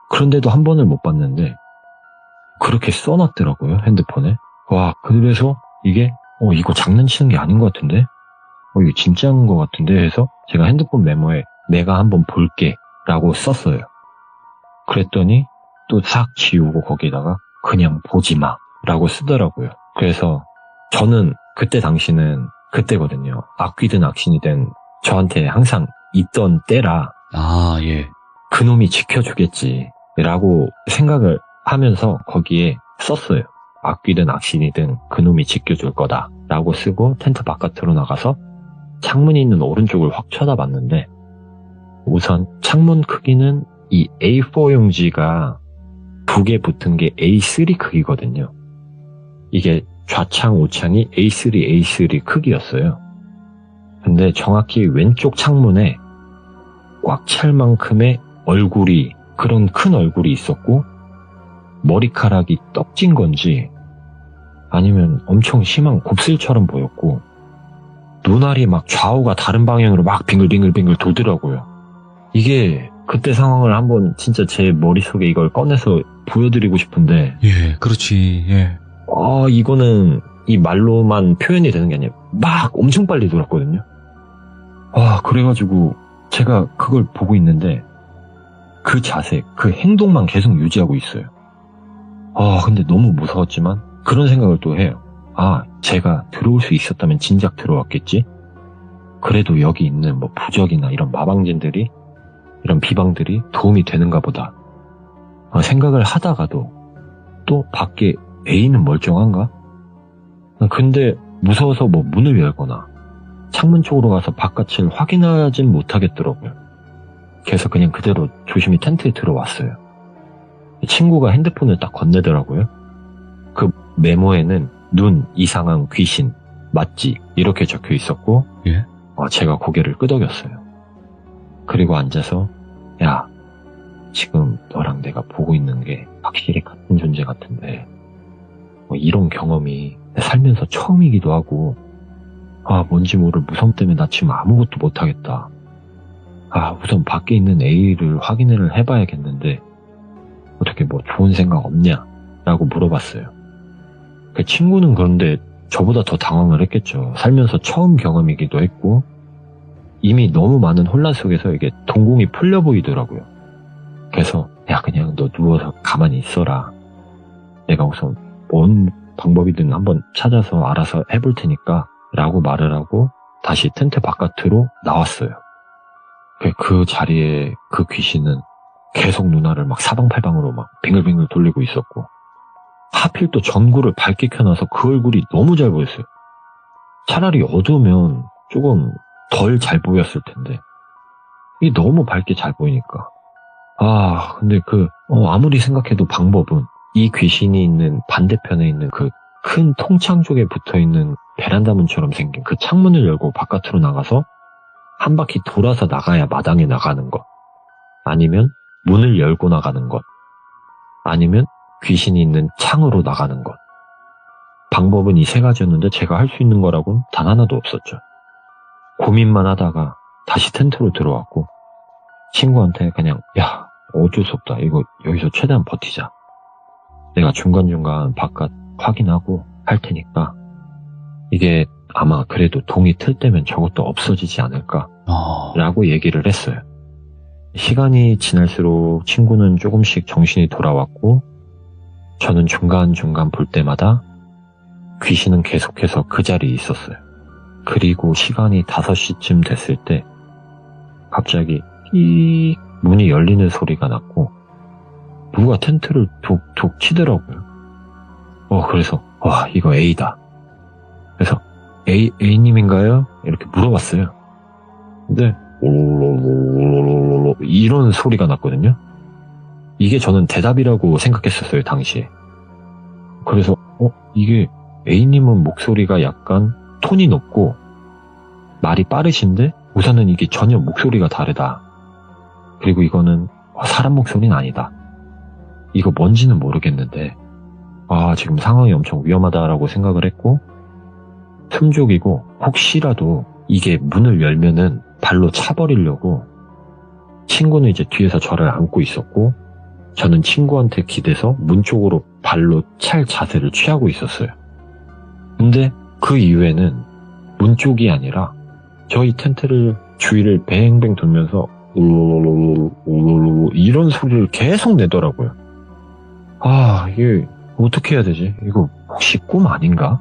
그런데도 한 번을 못 봤는데 그렇게 써놨더라고요, 핸드폰에. 그래서 이게 이거 장난치는 게 아닌 것 같은데? 이거 진짜인 것 같은데 해서 제가 핸드폰 메모에 내가 한번 볼게 라고 썼어요. 그랬더니 또 싹 지우고 거기다가 그냥 보지 마 라고 쓰더라고요. 그래서 저는 그때 당시는 그때거든요. 악귀든 악신이든 저한테 항상 있던 때라 예. 그놈이 지켜주겠지 라고 생각을 하면서 거기에 썼어요. 악귀든 악신이든 그놈이 지켜줄 거다 라고 쓰고 텐트 바깥으로 나가서 창문이 있는 오른쪽을 확 쳐다봤는데 우선 창문 크기는 이 A4 용지가 2개 붙은 게 A3 크기거든요. 이게 좌창, 우창이 A3 크기였어요. 근데 정확히 왼쪽 창문에 꽉 찰 만큼의 얼굴이, 그런 큰 얼굴이 있었고 머리카락이 떡진 건지 아니면 엄청 심한 곱슬처럼 보였고 눈알이 막 좌우가 다른 방향으로 막 빙글빙글빙글 돌더라고요. 이게 그때 상황을 한번 진짜 제 머릿속에 이걸 꺼내서 보여드리고 싶은데 예, 그렇지. 예. 이거는 이 말로만 표현이 되는 게 아니라 막 엄청 빨리 돌았거든요. 그래가지고 제가 그걸 보고 있는데 그 자세, 그 행동만 계속 유지하고 있어요. 근데 너무 무서웠지만 그런 생각을 또 해요. 제가 들어올 수 있었다면 진작 들어왔겠지? 그래도 여기 있는 뭐 부적이나 이런 마방진들이, 이런 비방들이 도움이 되는가 보다. 생각을 하다가도 또 밖에 A는 멀쩡한가? 근데 무서워서 뭐 문을 열거나 창문 쪽으로 가서 바깥을 확인하진 못하겠더라고요. 그래서 그냥 그대로 조심히 텐트에 들어왔어요. 친구가 핸드폰을 딱 건네더라고요. 그 메모에는 눈 이상한 귀신 맞지? 이렇게 적혀 있었고 예? 제가 고개를 끄덕였어요. 그리고 앉아서 야, 지금 너랑 내가 보고 있는 게 확실히 같은 존재 같은데 이런 경험이 살면서 처음이기도 하고 뭔지 모를 무서움 때문에 나 지금 아무것도 못하겠다. 우선 밖에 있는 A를 확인을 해봐야겠는데 어떻게 뭐 좋은 생각 없냐? 라고 물어봤어요. 그 친구는 그런데 저보다 더 당황을 했겠죠. 살면서 처음 경험이기도 했고 이미 너무 많은 혼란 속에서 이게 동공이 풀려 보이더라고요. 그래서 야, 그냥 너 누워서 가만히 있어라. 내가 우선 뭔 방법이든 한번 찾아서 알아서 해볼 테니까 라고 말을 하고 다시 텐트 바깥으로 나왔어요. 그 자리에 그 귀신은 계속 눈알을 막 사방팔방으로 막 빙글빙글 돌리고 있었고 하필 또 전구를 밝게 켜놔서 그 얼굴이 너무 잘 보였어요. 차라리 어두우면 조금 덜 잘 보였을 텐데 이게 너무 밝게 잘 보이니까 근데 아무리 생각해도 방법은 이 귀신이 있는 반대편에 있는 그 큰 통창 쪽에 붙어있는 베란다 문처럼 생긴 그 창문을 열고 바깥으로 나가서 한 바퀴 돌아서 나가야 마당에 나가는 것, 아니면 문을 열고 나가는 것, 아니면 귀신이 있는 창으로 나가는 것. 방법은 이 세 가지였는데 제가 할 수 있는 거라고는 단 하나도 없었죠. 고민만 하다가 다시 텐트로 들어왔고 친구한테 그냥 야, 어쩔 수 없다. 이거 여기서 최대한 버티자. 내가 중간중간 바깥 확인하고 할 테니까 이게 아마 그래도 동이 틀 때면 저것도 없어지지 않을까 라고 얘기를 했어요. 시간이 지날수록 친구는 조금씩 정신이 돌아왔고 저는 중간중간 볼 때마다 귀신은 계속해서 그 자리에 있었어요. 그리고 시간이 5시쯤 됐을 때 갑자기 이 문이 열리는 소리가 났고 누가 텐트를 툭툭 치더라고요. 그래서 이거 A다. 그래서 A님인가요? 이렇게 물어봤어요. 근데 이런 소리가 났거든요. 이게 저는 대답이라고 생각했었어요, 당시에. 그래서 이게 A님은 목소리가 약간 톤이 높고 말이 빠르신데 우선은 이게 전혀 목소리가 다르다. 그리고 이거는 사람 목소리는 아니다. 이거 뭔지는 모르겠는데 지금 상황이 엄청 위험하다라고 생각을 했고 틈족이고 혹시라도 이게 문을 열면은 발로 차버리려고 친구는 이제 뒤에서 저를 안고 있었고 저는 친구한테 기대서 문 쪽으로 발로 찰 자세를 취하고 있었어요. 근데 그 이후에는 문 쪽이 아니라 저희 텐트를 주위를 뱅뱅 돌면서 이런 소리를 계속 내더라고요. 이게 어떻게 해야 되지? 이거 혹시 꿈 아닌가?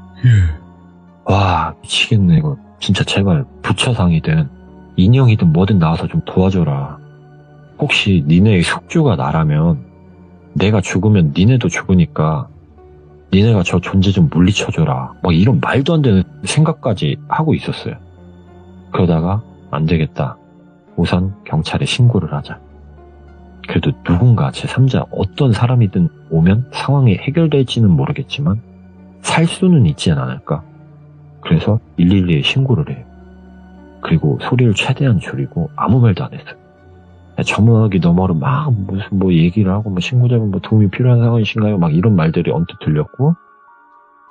미치겠네. 이거 진짜 제발 부처상이든 인형이든 뭐든 나와서 좀 도와줘라. 혹시 니네의 숙주가 나라면 내가 죽으면 니네도 죽으니까 니네가 저 존재 좀 물리쳐줘라. 이런 말도 안 되는 생각까지 하고 있었어요. 그러다가 안 되겠다. 우선 경찰에 신고를 하자. 그래도 누군가 제3자 어떤 사람이든 오면 상황이 해결될지는 모르겠지만 살 수는 있지 않을까. 그래서 112에 신고를 해요. 그리고 소리를 최대한 줄이고 아무 말도 안 했어요. 전화기 너머로 막 무슨 얘기를 하고 신고자분 도움이 필요한 상황이신가요? 막 이런 말들이 언뜻 들렸고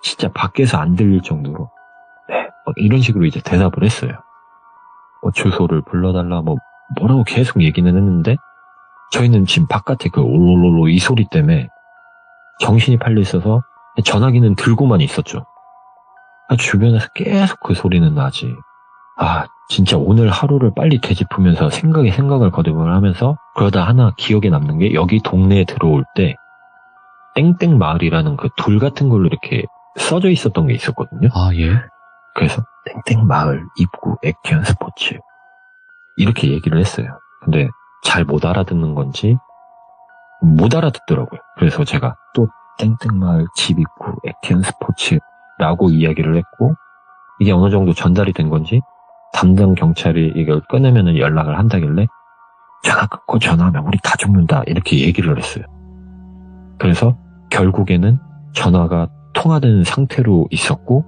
진짜 밖에서 안 들릴 정도로 네. 이런 식으로 이제 대답을 했어요. 주소를 불러달라, 뭐라고 계속 얘기는 했는데, 저희는 지금 바깥에 그 올롤롤로 이 소리 때문에 정신이 팔려 있어서 전화기는 들고만 있었죠. 주변에서 계속 그 소리는 나지. 진짜 오늘 하루를 빨리 되짚으면서 생각에 생각을 거듭을 하면서 그러다 하나 기억에 남는 게 여기 동네에 들어올 때 땡땡 마을이라는 그 돌 같은 걸로 이렇게 써져 있었던 게 있었거든요. 예. 그래서 땡땡 마을 입구 액션 스포츠 이렇게 얘기를 했어요. 근데 잘 못 알아듣는 건지 못 알아듣더라고요. 그래서 제가 또 땡땡 마을 집 입구 액션 스포츠라고 이야기를 했고 이게 어느 정도 전달이 된 건지 담당 경찰이 이걸 끊으면 연락을 한다길래 전화 끊고 전화하면 우리 다 죽는다 이렇게 얘기를 했어요. 그래서 결국에는 전화가 통화된 상태로 있었고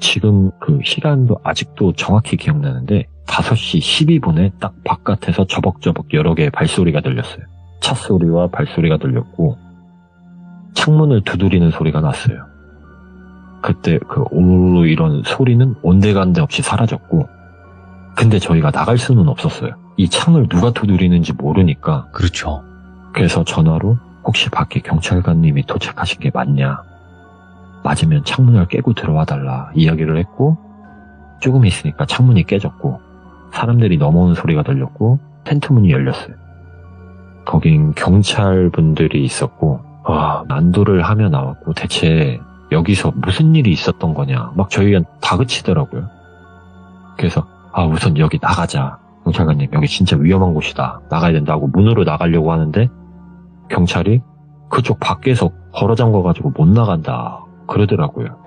지금 그 시간도 아직도 정확히 기억나는데 5시 12분에 딱 바깥에서 저벅저벅 여러 개의 발소리가 들렸어요. 차 소리와 발소리가 들렸고 창문을 두드리는 소리가 났어요. 그때 그 오르르 이런 소리는 온데간데 없이 사라졌고 근데 저희가 나갈 수는 없었어요. 이 창을 누가 두드리는지 모르니까. 그렇죠. 그래서 전화로 혹시 밖에 경찰관님이 도착하신 게 맞냐, 맞으면 창문을 깨고 들어와 달라 이야기를 했고 조금 있으니까 창문이 깨졌고 사람들이 넘어오는 소리가 들렸고 텐트 문이 열렸어요. 거긴 경찰분들이 있었고 난도를 하며 나왔고 대체 여기서 무슨 일이 있었던 거냐 막 저희가 다그치더라고요. 그래서 우선 여기 나가자. 경찰관님 여기 진짜 위험한 곳이다. 나가야 된다고 문으로 나가려고 하는데 경찰이 그쪽 밖에서 걸어 잠궈가지고 못 나간다 그러더라고요.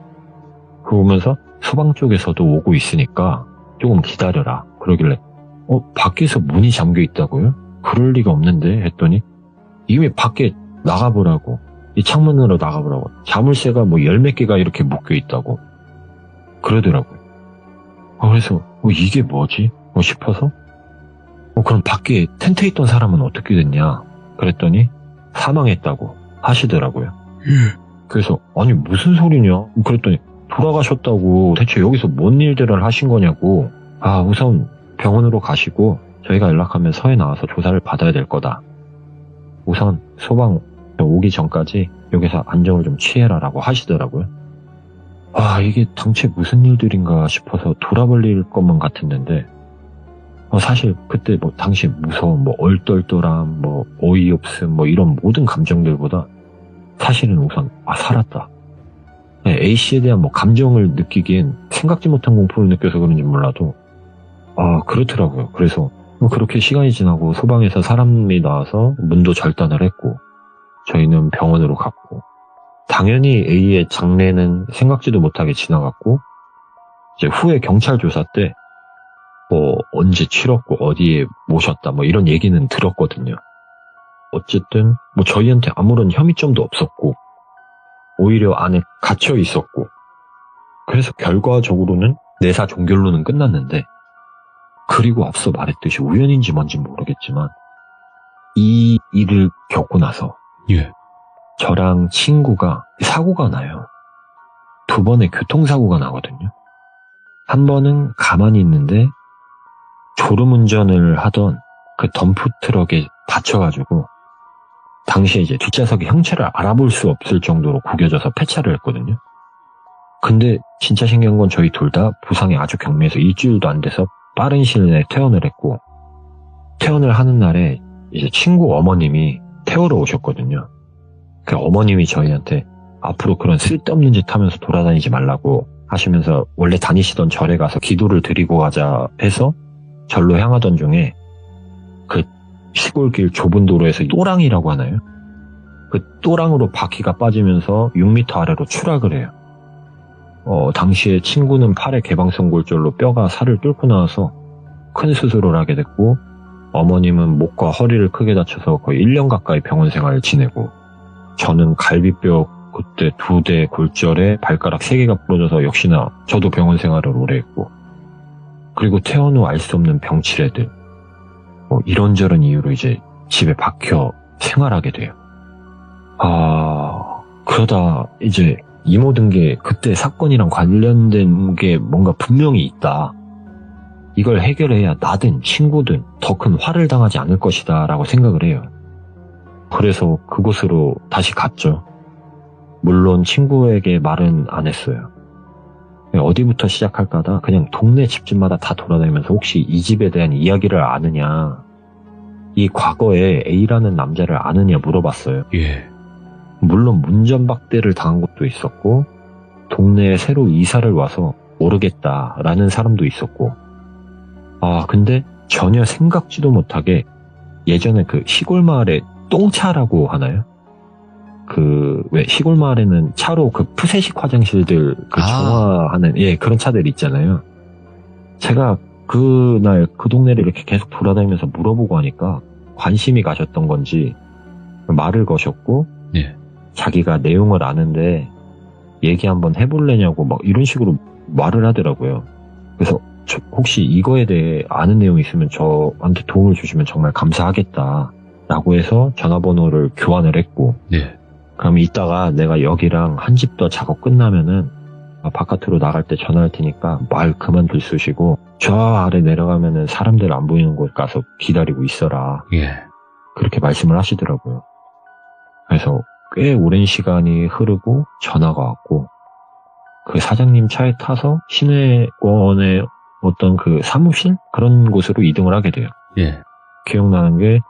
그러면서 소방 쪽에서도 오고 있으니까 조금 기다려라 그러길래 밖에서 문이 잠겨 있다고요? 그럴 리가 없는데 했더니 이미 밖에 나가보라고 이 창문으로 나가보라고 자물쇠가 열 몇 개가 이렇게 묶여 있다고 그러더라고요. 그래서 이게 뭐지? 싶어서 그럼 밖에 텐트에 있던 사람은 어떻게 됐냐 그랬더니 사망했다고 하시더라고요. 그래서 아니 무슨 소리냐 그랬더니 돌아가셨다고. 대체 여기서 뭔 일들을 하신 거냐고. 우선 병원으로 가시고 저희가 연락하면 서에 나와서 조사를 받아야 될 거다. 우선 소방 오기 전까지 여기서 안정을 좀 취해라라고 하시더라고요. 이게 당최 무슨 일들인가 싶어서 돌아버릴 것만 같았는데 사실 그때 당시 무서움, 얼떨떨함, 어이없음, 이런 모든 감정들보다 사실은 우선 살았다. A씨에 대한 감정을 느끼기엔 생각지 못한 공포를 느껴서 그런지 몰라도 그렇더라고요. 그래서 그렇게 시간이 지나고 소방에서 사람이 나와서 문도 절단을 했고 저희는 병원으로 갔고 당연히 A의 장례는 생각지도 못하게 지나갔고 이제 후에 경찰 조사 때 언제 치렀고 어디에 모셨다 이런 얘기는 들었거든요. 어쨌든 저희한테 아무런 혐의점도 없었고 오히려 안에 갇혀 있었고 그래서 결과적으로는 내사 종결로는 끝났는데 그리고 앞서 말했듯이 우연인지 뭔지 모르겠지만 이 일을 겪고 나서 저랑 친구가 사고가 나요. 2번의 교통사고가 나거든요. 한 번은 가만히 있는데 졸음운전을 하던 그 덤프트럭에 다쳐가지고 당시에 이제 뒷좌석의 형체를 알아볼 수 없을 정도로 구겨져서 폐차를 했거든요. 근데 진짜 신기한 건 저희 둘 다 부상이 아주 경미해서 일주일도 안 돼서 빠른 시일 내에 퇴원을 했고 퇴원을 하는 날에 이제 친구 어머님이 태우러 오셨거든요. 그 어머님이 저희한테 앞으로 그런 쓸데없는 짓 하면서 돌아다니지 말라고 하시면서 원래 다니시던 절에 가서 기도를 드리고 가자 해서 절로 향하던 중에 그 시골길 좁은 도로에서 또랑이라고 하나요? 그 또랑으로 바퀴가 빠지면서 6m 아래로 추락을 해요. 당시에 친구는 팔에 개방성 골절로 뼈가 살을 뚫고 나와서 큰 수술을 하게 됐고 어머님은 목과 허리를 크게 다쳐서 거의 1년 가까이 병원 생활을 지내고 저는 갈비뼈 그때 2대 골절에 발가락 3개가 부러져서 역시나 저도 병원 생활을 오래 했고 그리고 퇴원 후 알 수 없는 병치레들 이런저런 이유로 이제 집에 박혀 생활하게 돼요. 그러다 이제 이 모든 게 그때 사건이랑 관련된 게 뭔가 분명히 있다. 이걸 해결해야 나든 친구든 더 큰 화를 당하지 않을 것이다 라고 생각을 해요. 그래서 그곳으로 다시 갔죠. 물론 친구에게 말은 안 했어요. 어디부터 시작할까다 그냥 동네 집집마다 다 돌아다니면서 혹시 이 집에 대한 이야기를 아느냐, 이 과거에 A라는 남자를 아느냐 물어봤어요. 예. 물론 문전박대를 당한 것도 있었고 동네에 새로 이사를 와서 모르겠다라는 사람도 있었고, 근데 전혀 생각지도 못하게 예전에 그 시골 마을에 똥차라고 하나요? 왜 시골 마을에는 차로 그 푸세식 화장실들 정화하는 그런 차들 있잖아요. 제가 그날 그 동네를 이렇게 계속 돌아다니면서 물어보고 하니까 관심이 가셨던 건지 말을 거셨고, 예. 자기가 내용을 아는데 얘기 한번 해볼래냐고 막 이런 식으로 말을 하더라고요. 그래서 혹시 이거에 대해 아는 내용이 있으면 저한테 도움을 주시면 정말 감사하겠다 라고 해서 전화번호를 교환을 했고, 예. 그럼 이따가 내가 여기랑 한 집 더 작업 끝나면은 바깥으로 나갈 때 전화할 테니까 말 그만 들쑤시고 저 아래 내려가면은 사람들 안 보이는 곳 가서 기다리고 있어라. 예. 그렇게 말씀을 하시더라고요. 그래서 꽤 오랜 시간이 흐르고 전화가 왔고, 그 사장님 차에 타서 시내권의 어떤 그 사무실? 그런 곳으로 이동을 하게 돼요. 예. 기억나는 게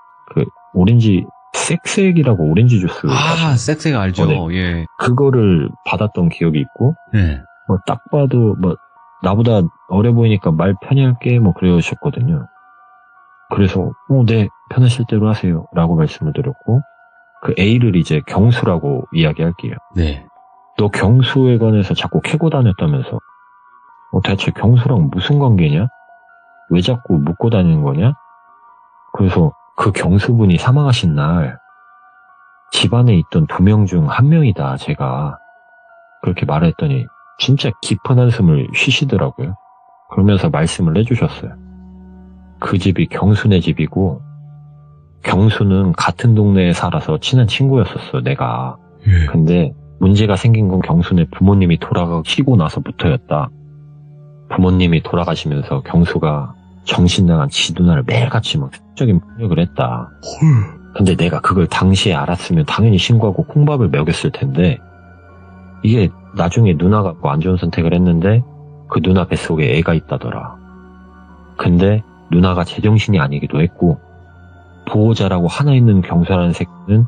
오렌지 쌕쌕이라고 오렌지 주스. 쌕쌕 알죠. 네. 예. 그거를 받았던 기억이 있고, 예. 딱 봐도 나보다 어려 보이니까 말 편히 할게 그러셨거든요. 그래서 네, 편하실 대로 하세요 라고 말씀을 드렸고, 그 A를 이제 경수라고 이야기할게요. 네. 너 경수에 관해서 자꾸 캐고 다녔다면서 대체 경수랑 무슨 관계냐? 왜 자꾸 묻고 다니는 거냐? 그래서 그 경수분이 사망하신 날 집안에 있던 2명 중 1명이다 제가 그렇게 말했더니 진짜 깊은 한숨을 쉬시더라고요. 그러면서 말씀을 해주셨어요. 그 집이 경수네 집이고 경수는 같은 동네에 살아서 친한 친구였었어 내가. 예. 근데 문제가 생긴 건 경수네 부모님이 돌아가시고 나서부터였다. 부모님이 돌아가시면서 경수가 정신 나간 지 누나를 매일같이 수적인 폭력을 했다. 근데 내가 그걸 당시에 알았으면 당연히 신고하고 콩밥을 먹였을 텐데, 이게 나중에 누나가 안 좋은 선택을 했는데 그 누나 뱃속에 애가 있다더라. 근데 누나가 제정신이 아니기도 했고 보호자라고 하나 있는 경수라는 새끼는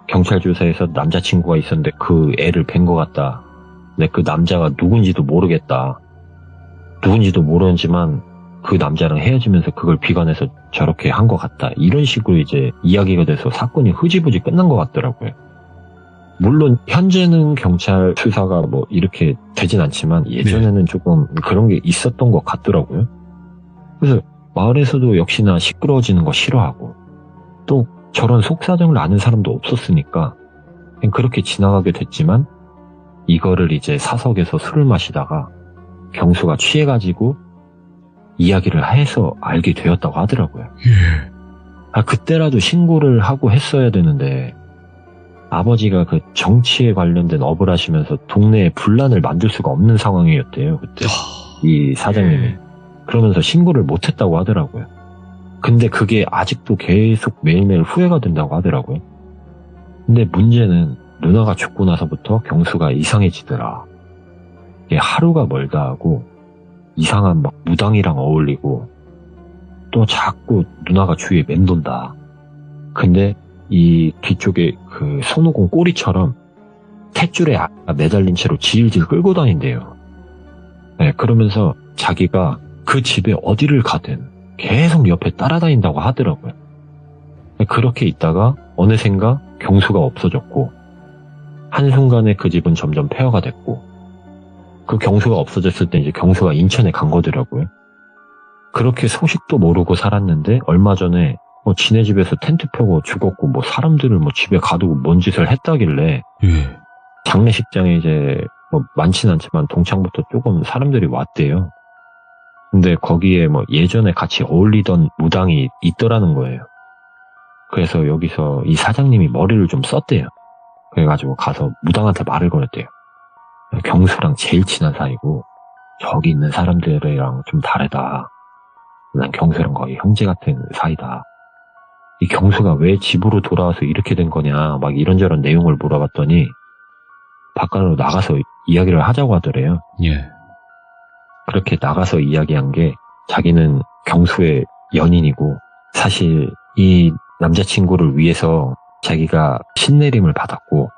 경찰 조사에서 남자친구가 있었는데 그 애를 뵌 것 같다. 근데 그 남자가 누군지도 모르겠다. 누군지도 모르지만 그 남자랑 헤어지면서 그걸 비관해서 저렇게 한 것 같다. 이런 식으로 이제 이야기가 돼서 사건이 흐지부지 끝난 것 같더라고요. 물론 현재는 경찰 수사가 이렇게 되진 않지만 예전에는 조금 그런 게 있었던 것 같더라고요. 그래서 마을에서도 역시나 시끄러워지는 거 싫어하고 또 저런 속사정을 아는 사람도 없었으니까 그냥 그렇게 지나가게 됐지만, 이거를 이제 사석에서 술을 마시다가 경수가 취해가지고 이야기를 해서 알게 되었다고 하더라고요. 예. 그때라도 신고를 하고 했어야 되는데 아버지가 그 정치에 관련된 업을 하시면서 동네에 분란을 만들 수가 없는 상황이었대요 그때 이 사장님이. 예. 그러면서 신고를 못했다고 하더라고요. 근데 그게 아직도 계속 매일매일 후회가 된다고 하더라고요. 근데 문제는 누나가 죽고 나서부터 경수가 이상해지더라. 이게 하루가 멀다 하고 이상한 무당이랑 어울리고 또 자꾸 누나가 주위에 맴돈다. 근데 이 뒤쪽에 그 손오공 꼬리처럼 탯줄에 매달린 채로 질질 끌고 다닌대요. 네, 그러면서 자기가 그 집에 어디를 가든 계속 옆에 따라다닌다고 하더라고요. 그렇게 있다가 어느샌가 경수가 없어졌고, 한순간에 그 집은 점점 폐허가 됐고, 그 경수가 없어졌을 때 이제 경수가 인천에 간 거더라고요. 그렇게 소식도 모르고 살았는데 얼마 전에 지네 집에서 텐트 펴고 죽었고 사람들을 집에 가두고 뭔 짓을 했다길래 예. 장례식장에 이제 많지는 않지만 동창부터 조금 사람들이 왔대요. 근데 거기에 예전에 같이 어울리던 무당이 있더라는 거예요. 그래서 여기서 이 사장님이 머리를 좀 썼대요. 그래가지고 가서 무당한테 말을 걸었대요. 경수랑 제일 친한 사이고 저기 있는 사람들이랑 좀 다르다. 난 경수랑 거의 형제 같은 사이다. 이 경수가 왜 집으로 돌아와서 이렇게 된 거냐 막 이런저런 내용을 물어봤더니 바깥으로 나가서 이야기를 하자고 하더래요. 예. 그렇게 나가서 이야기한 게 자기는 경수의 연인이고 사실 이 남자친구를 위해서 자기가 신내림을 받았고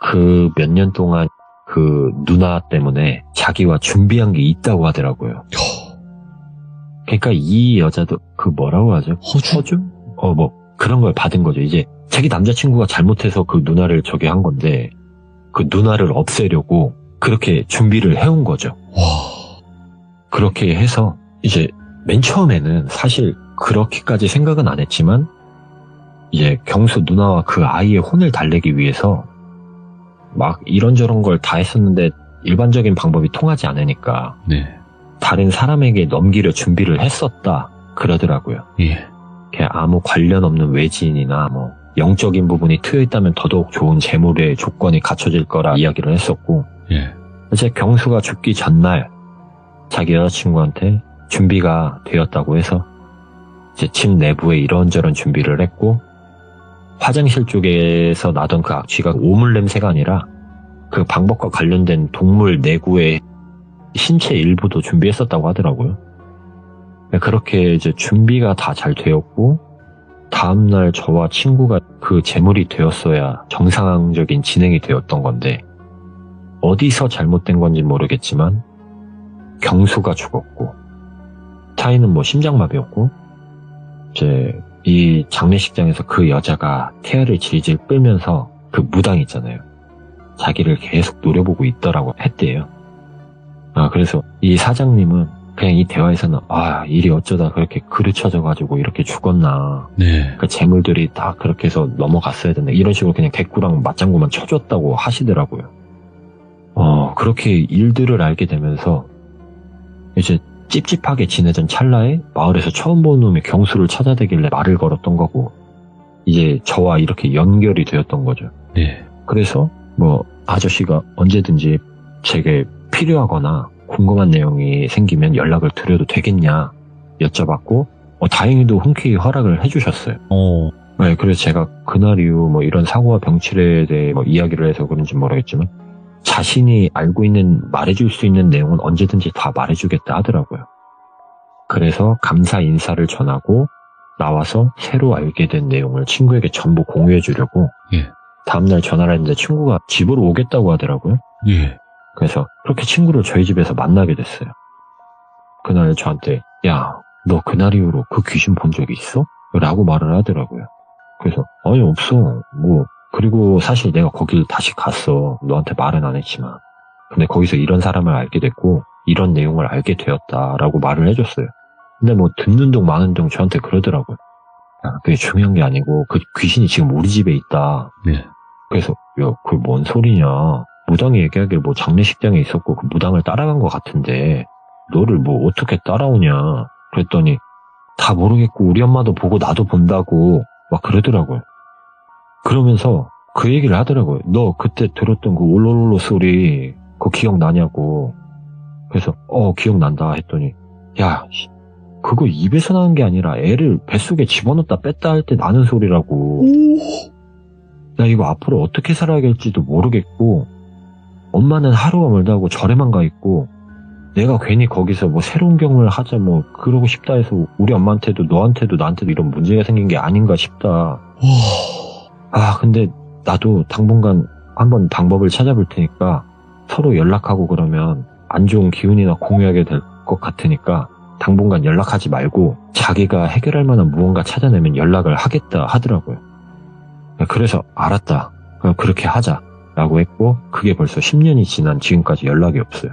그 몇 년 동안 그 누나 때문에 자기와 준비한 게 있다고 하더라고요. 그러니까 이 여자도 그 뭐라고 하죠? 허주? 뭐 그런 걸 받은 거죠. 이제 자기 남자친구가 잘못해서 그 누나를 저기 한 건데 그 누나를 없애려고 그렇게 준비를 해온 거죠. 와. 그렇게 해서 이제 맨 처음에는 사실 그렇게까지 생각은 안 했지만 이제 경수 누나와 그 아이의 혼을 달래기 위해서 막 이런저런 걸 다 했었는데 일반적인 방법이 통하지 않으니까 네. 다른 사람에게 넘기려 준비를 했었다 그러더라고요. 예. 그냥 아무 관련 없는 외지인이나 뭐 영적인 부분이 트여있다면 더더욱 좋은 재물의 조건이 갖춰질 거라 이야기를 했었고 예. 이제 경수가 죽기 전날 자기 여자친구한테 준비가 되었다고 해서 이제 집 내부에 이런저런 준비를 했고 화장실 쪽에서 나던 그 악취가 오물 냄새가 아니라 그 방법과 관련된 동물 내구의 신체 일부도 준비했었다고 하더라고요. 그렇게 이제 준비가 다 잘 되었고 다음날 저와 친구가 그 제물이 되었어야 정상적인 진행이 되었던 건데 어디서 잘못된 건지 모르겠지만 경수가 죽었고 타이는 뭐 심장마비였고 이제 이 장례식장에서 그 여자가 태아를 질질 끌면서 그 무당 있잖아요. 자기를 계속 노려보고 있더라고 했대요. 그래서 이 사장님은 그냥 이 대화에서는 일이 어쩌다 그렇게 그르쳐져가지고 이렇게 죽었나. 네. 그 재물들이 다 그렇게 해서 넘어갔어야 된다. 이런 식으로 그냥 대꾸랑 맞장구만 쳐줬다고 하시더라고요. 그렇게 일들을 알게 되면서 이제 찝찝하게 지내던 찰나에 마을에서 처음 본 놈이 경수를 찾아대길래 말을 걸었던 거고 이제 저와 이렇게 연결이 되었던 거죠. 네. 그래서 뭐 아저씨가 언제든지 제게 필요하거나 궁금한 내용이 생기면 연락을 드려도 되겠냐 여쭤봤고 다행히도 흔쾌히 허락을 해주셨어요. 네, 그래서 제가 그날 이후 뭐 이런 사고와 병치레에 대해 뭐 이야기를 해서 그런지 모르겠지만 자신이 알고 있는 말해줄 수 있는 내용은 언제든지 다 말해주겠다 하더라고요. 그래서 감사 인사를 전하고 나와서 새로 알게 된 내용을 친구에게 전부 공유해 주려고 예. 다음날 전화를 했는데 친구가 집으로 오겠다고 하더라고요. 예. 그래서 그렇게 친구를 저희 집에서 만나게 됐어요. 그날 저한테 야, 너 그날 이후로 그 귀신 본 적 있어? 라고 말을 하더라고요. 그래서 아니 없어. 그리고 사실 내가 거길 다시 갔어. 너한테 말은 안 했지만. 근데 거기서 이런 사람을 알게 됐고 이런 내용을 알게 되었다라고 말을 해줬어요. 근데 뭐 듣는 둥 마는 둥 저한테 그러더라고요. 야, 그게 중요한 게 아니고 그 귀신이 지금 우리 집에 있다. 네. 그래서 야, 그게 뭔 소리냐. 무당이 얘기하길 뭐 장례식장에 있었고 그 무당을 따라간 것 같은데 너를 뭐 어떻게 따라오냐. 그랬더니 다 모르겠고 우리 엄마도 보고 나도 본다고 막 그러더라고요. 그러면서 그 얘기를 하더라고요. 너 그때 들었던 그 올롤롤로 소리 그거 기억나냐고. 그래서 기억난다 했더니 야, 그거 입에서 나는 게 아니라 애를 뱃속에 집어넣었다 뺐다 할 때 나는 소리라고. 나 이거 앞으로 어떻게 살아야 할지도 모르겠고 엄마는 하루가 멀다 하고 절에만 가 있고 내가 괜히 거기서 뭐 새로운 경험을 하자 뭐 그러고 싶다 해서 우리 엄마한테도 너한테도 나한테도 이런 문제가 생긴 게 아닌가 싶다. 근데 나도 당분간 한번 방법을 찾아볼 테니까 서로 연락하고 그러면 안 좋은 기운이나 공유하게 될 것 같으니까 당분간 연락하지 말고 자기가 해결할 만한 무언가 찾아내면 연락을 하겠다 하더라고요. 그래서 알았다. 그럼 그렇게 하자라고 했고 그게 벌써 10년이 지난 지금까지 연락이 없어요.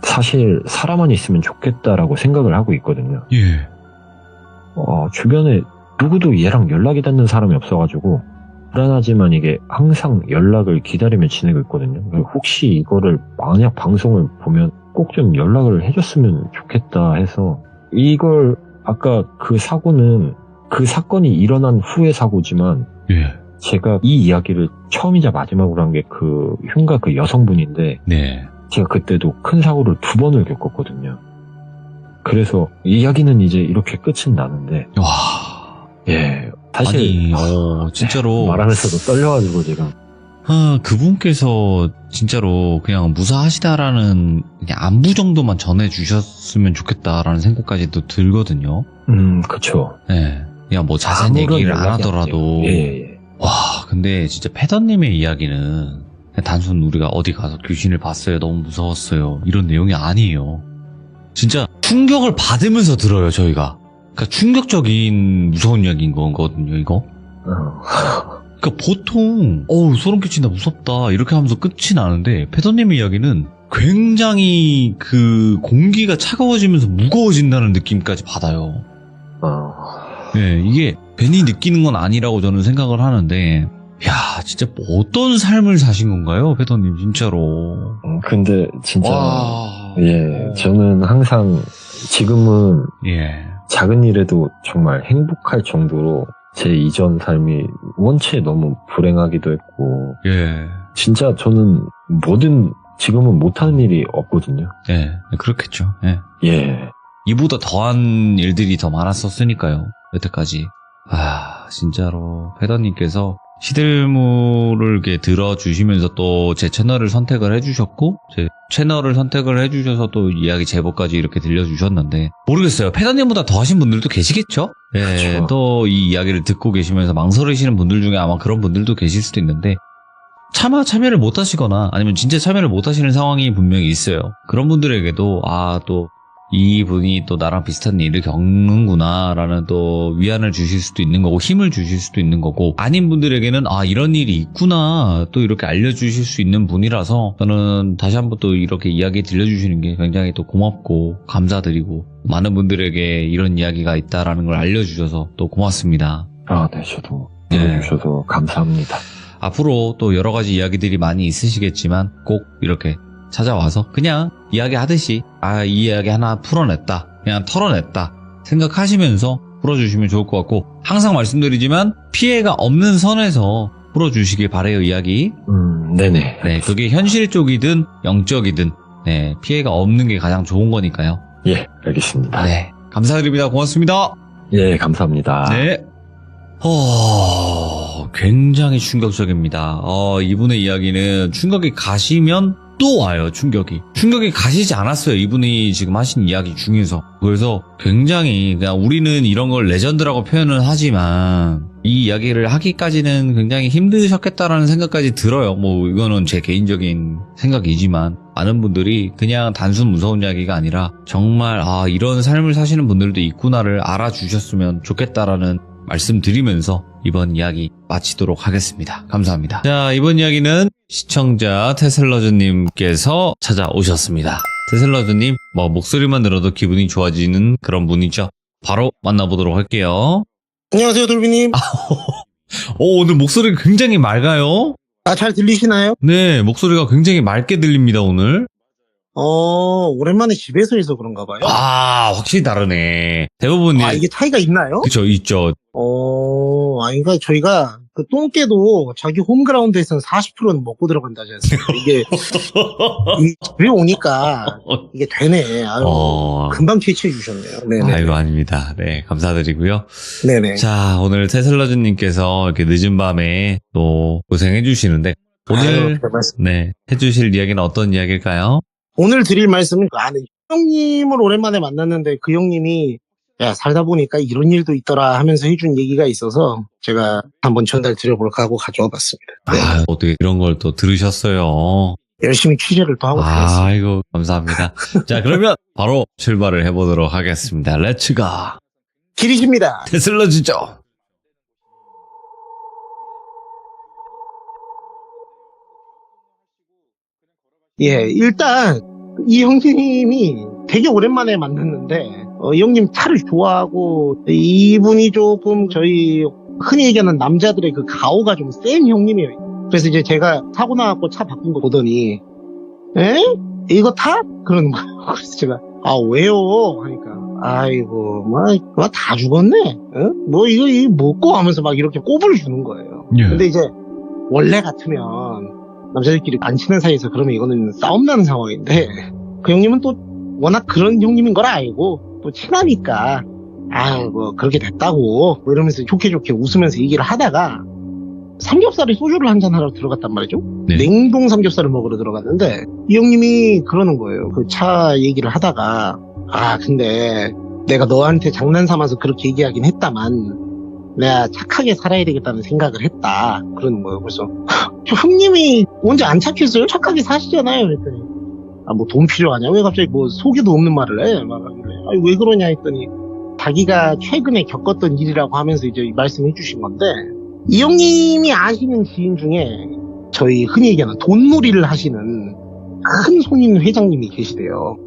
사실 사람만 있으면 좋겠다라고 생각을 하고 있거든요. 예. 주변에 누구도 얘랑 연락이 닿는 사람이 없어가지고 불안하지만 이게 항상 연락을 기다리며 지내고 있거든요. 혹시 이거를 만약 방송을 보면 꼭 좀 연락을 해줬으면 좋겠다 해서 이걸 아까 그 사고는 그 사건이 일어난 후의 사고지만 예. 제가 이 이야기를 처음이자 마지막으로 한 게 그 흉가 그 여성분인데 네. 제가 그때도 큰 사고를 2번을 겪었거든요. 그래서 이야기는 이제 이렇게 끝은 나는데 와. 예 사실 아니, 진짜로. 말하면서도 떨려가지고 제가 그분께서 진짜로 그냥 무사하시다라는 그냥 안부 정도만 전해주셨으면 좋겠다라는 생각까지도 들거든요. 그쵸. 네. 그냥 뭐 자세한 아무런 얘기를 안 연락이 안 하더라도. 돼요. 예. 와, 근데 진짜 패더님의 이야기는 그냥 단순 우리가 어디 가서 귀신을 봤어요. 너무 무서웠어요. 이런 내용이 아니에요. 진짜 충격을 받으면서 들어요, 저희가. 그러니까 충격적인 무서운 이야기인 거거든요, 이거. 그러니까 보통 소름 끼친다, 무섭다 이렇게 하면서 끝이 나는데 패더님의 이야기는 굉장히 그 공기가 차가워지면서 무거워진다는 느낌까지 받아요. 네, 이게 괜히 느끼는 건 아니라고 저는 생각을 하는데, 야, 진짜 뭐 어떤 삶을 사신 건가요, 패더님, 진짜로. 근데 진짜 와. 예, 저는 항상 지금은 예. 작은 일에도 정말 행복할 정도로 제 이전 삶이 원체 너무 불행하기도 했고 예. 진짜 저는 지금은 못하는 일이 없거든요. 예, 그렇겠죠. 예. 예. 이보다 더한 일들이 더 많았었으니까요, 여태까지. 진짜로 패더님께서 시들무를 이렇게 들어주시면서 또 제 채널을 선택을 해주셨고, 제 채널을 선택을 해주셔서 또 이야기 제보까지 이렇게 들려주셨는데, 모르겠어요. 패더님보다 더 하신 분들도 계시겠죠? 예, 그렇죠. 또 이 이야기를 듣고 계시면서 망설이시는 분들 중에 아마 그런 분들도 계실 수도 있는데, 차마 참여를 못 하시거나 아니면 진짜 참여를 못 하시는 상황이 분명히 있어요. 그런 분들에게도 또 이분이 또 나랑 비슷한 일을 겪는구나라는 또 위안을 주실 수도 있는 거고 힘을 주실 수도 있는 거고, 아닌 분들에게는 이런 일이 있구나 또 이렇게 알려주실 수 있는 분이라서 저는 다시 한번 또 이렇게 이야기 들려주시는 게 굉장히 또 고맙고 감사드리고, 많은 분들에게 이런 이야기가 있다라는 걸 알려주셔서 또 고맙습니다. 네, 저도 들어주셔서 감사합니다. 앞으로 또 여러 가지 이야기들이 많이 있으시겠지만 꼭 이렇게 찾아와서 그냥 이야기하듯이 이 이야기 하나 풀어냈다, 그냥 털어냈다 생각하시면서 풀어주시면 좋을 것 같고, 항상 말씀드리지만 피해가 없는 선에서 풀어주시길 바래요, 이야기. 네네. 네, 그게 현실 쪽이든 영적이든 네, 피해가 없는 게 가장 좋은 거니까요. 예, 알겠습니다. 네, 감사드립니다. 고맙습니다. 예, 감사합니다. 네. 굉장히 충격적입니다. 이분의 이야기는 충격이 가시면 또 와요, 충격이 가시지 않았어요, 이분이 지금 하신 이야기 중에서. 그래서 굉장히 그냥 우리는 이런 걸 레전드라고 표현을 하지만 이 이야기를 하기까지는 굉장히 힘드셨겠다라는 생각까지 들어요. 뭐 이거는 제 개인적인 생각이지만 많은 분들이 그냥 단순 무서운 이야기가 아니라 정말 이런 삶을 사시는 분들도 있구나를 알아주셨으면 좋겠다라는 말씀드리면서 이번 이야기 마치도록 하겠습니다. 감사합니다. 자, 이번 이야기는 시청자 테슬러즈님께서 찾아오셨습니다. 테슬러즈님, 목소리만 들어도 기분이 좋아지는 그런 분이죠. 바로 만나보도록 할게요. 안녕하세요, 돌비님. 오늘 목소리가 굉장히 맑아요. 잘 들리시나요? 네, 목소리가 굉장히 맑게 들립니다, 오늘. 오랜만에 집에서 해서 그런가 봐요. 확실히 다르네. 대부분 이게 차이가 있나요? 그쵸, 있죠. 그러니까 저희가 그 똥개도 자기 홈그라운드에서는 40%는 먹고 들어간다지 않습니까? 이게 집에 오니까 이게 되네. 금방 캐치해 주셨네요. 네네. 아이고, 아닙니다. 네, 감사드리고요. 네네. 자, 오늘 테슬러즈님께서 이렇게 늦은 밤에 또 고생해 주시는데, 오늘 네, 해주실 이야기는 어떤 이야기일까요? 오늘 드릴 말씀은 아는 형님을 오랜만에 만났는데 그 형님이 살다 보니까 이런 일도 있더라 하면서 해준 얘기가 있어서 제가 한번 전달 드려볼까 하고 가져와 봤습니다. 네. 어떻게 이런 걸 또 들으셨어요? 열심히 취재를 또 하고 있습니다. 아이고, 감사합니다. 자, 그러면 바로 출발을 해보도록 하겠습니다. 렛츠가 길이십니다. 테슬러즈죠. 일단 이 형님이 되게 오랜만에 만났는데 이 형님 차를 좋아하고 이분이 조금 저희 흔히 얘기하는 남자들의 그 가오가 좀 센 형님이에요. 그래서 이제 제가 사고 나갖고 차 바꾼 거 보더니 이거 타? 그러는 거예요. 그래서 제가 왜요? 하니까 아이고, 다 죽었네? 어? 이거 먹고 하면서 막 이렇게 꼽을 주는 거예요. 예. 근데 이제, 원래 같으면, 남자들끼리 안 친한 사이에서 그러면 이거는 싸움 나는 상황인데, 그 형님은 또 워낙 그런 형님인 걸 알고, 또 친하니까, 그렇게 됐다고, 이러면서 좋게 웃으면서 얘기를 하다가, 삼겹살에 소주를 한잔 하러 들어갔단 말이죠. 네. 냉동 삼겹살을 먹으러 들어갔는데 이 형님이 그러는 거예요. 그 차 얘기를 하다가 근데 내가 너한테 장난 삼아서 그렇게 얘기하긴 했다만 내가 착하게 살아야 되겠다는 생각을 했다. 그러는 거예요. 그래서 형님이 언제 안 착했어요? 착하게 사시잖아요. 그랬더니 돈 필요하냐? 왜 갑자기 속에도 없는 말을 해? 말하길래 왜 그러냐 했더니 자기가 최근에 겪었던 일이라고 하면서 이제 말씀해 주신 건데 이 형님이 아시는 지인 중에 저희 흔히 얘기하는 돈놀이를 하시는 큰 손인 회장님이 계시대요.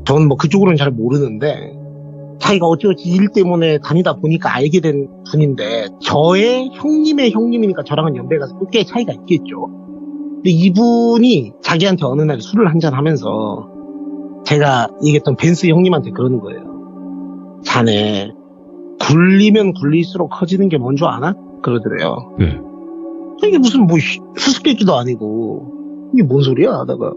저는 그쪽으로는 잘 모르는데 자기가 어찌어찌 일 때문에 다니다 보니까 알게 된 분인데 저의 형님의 형님이니까 저랑은 연배가 꽤 차이가 있겠죠. 근데 이분이 자기한테 어느 날 술을 한잔 하면서 제가 얘기했던 벤스 형님한테 그러는 거예요. 자네 굴리면 굴릴수록 커지는 게 뭔 줄 아나? 그러더래요. 네. 이게 무슨 수수께끼도 아니고 이게 뭔 소리야 하다가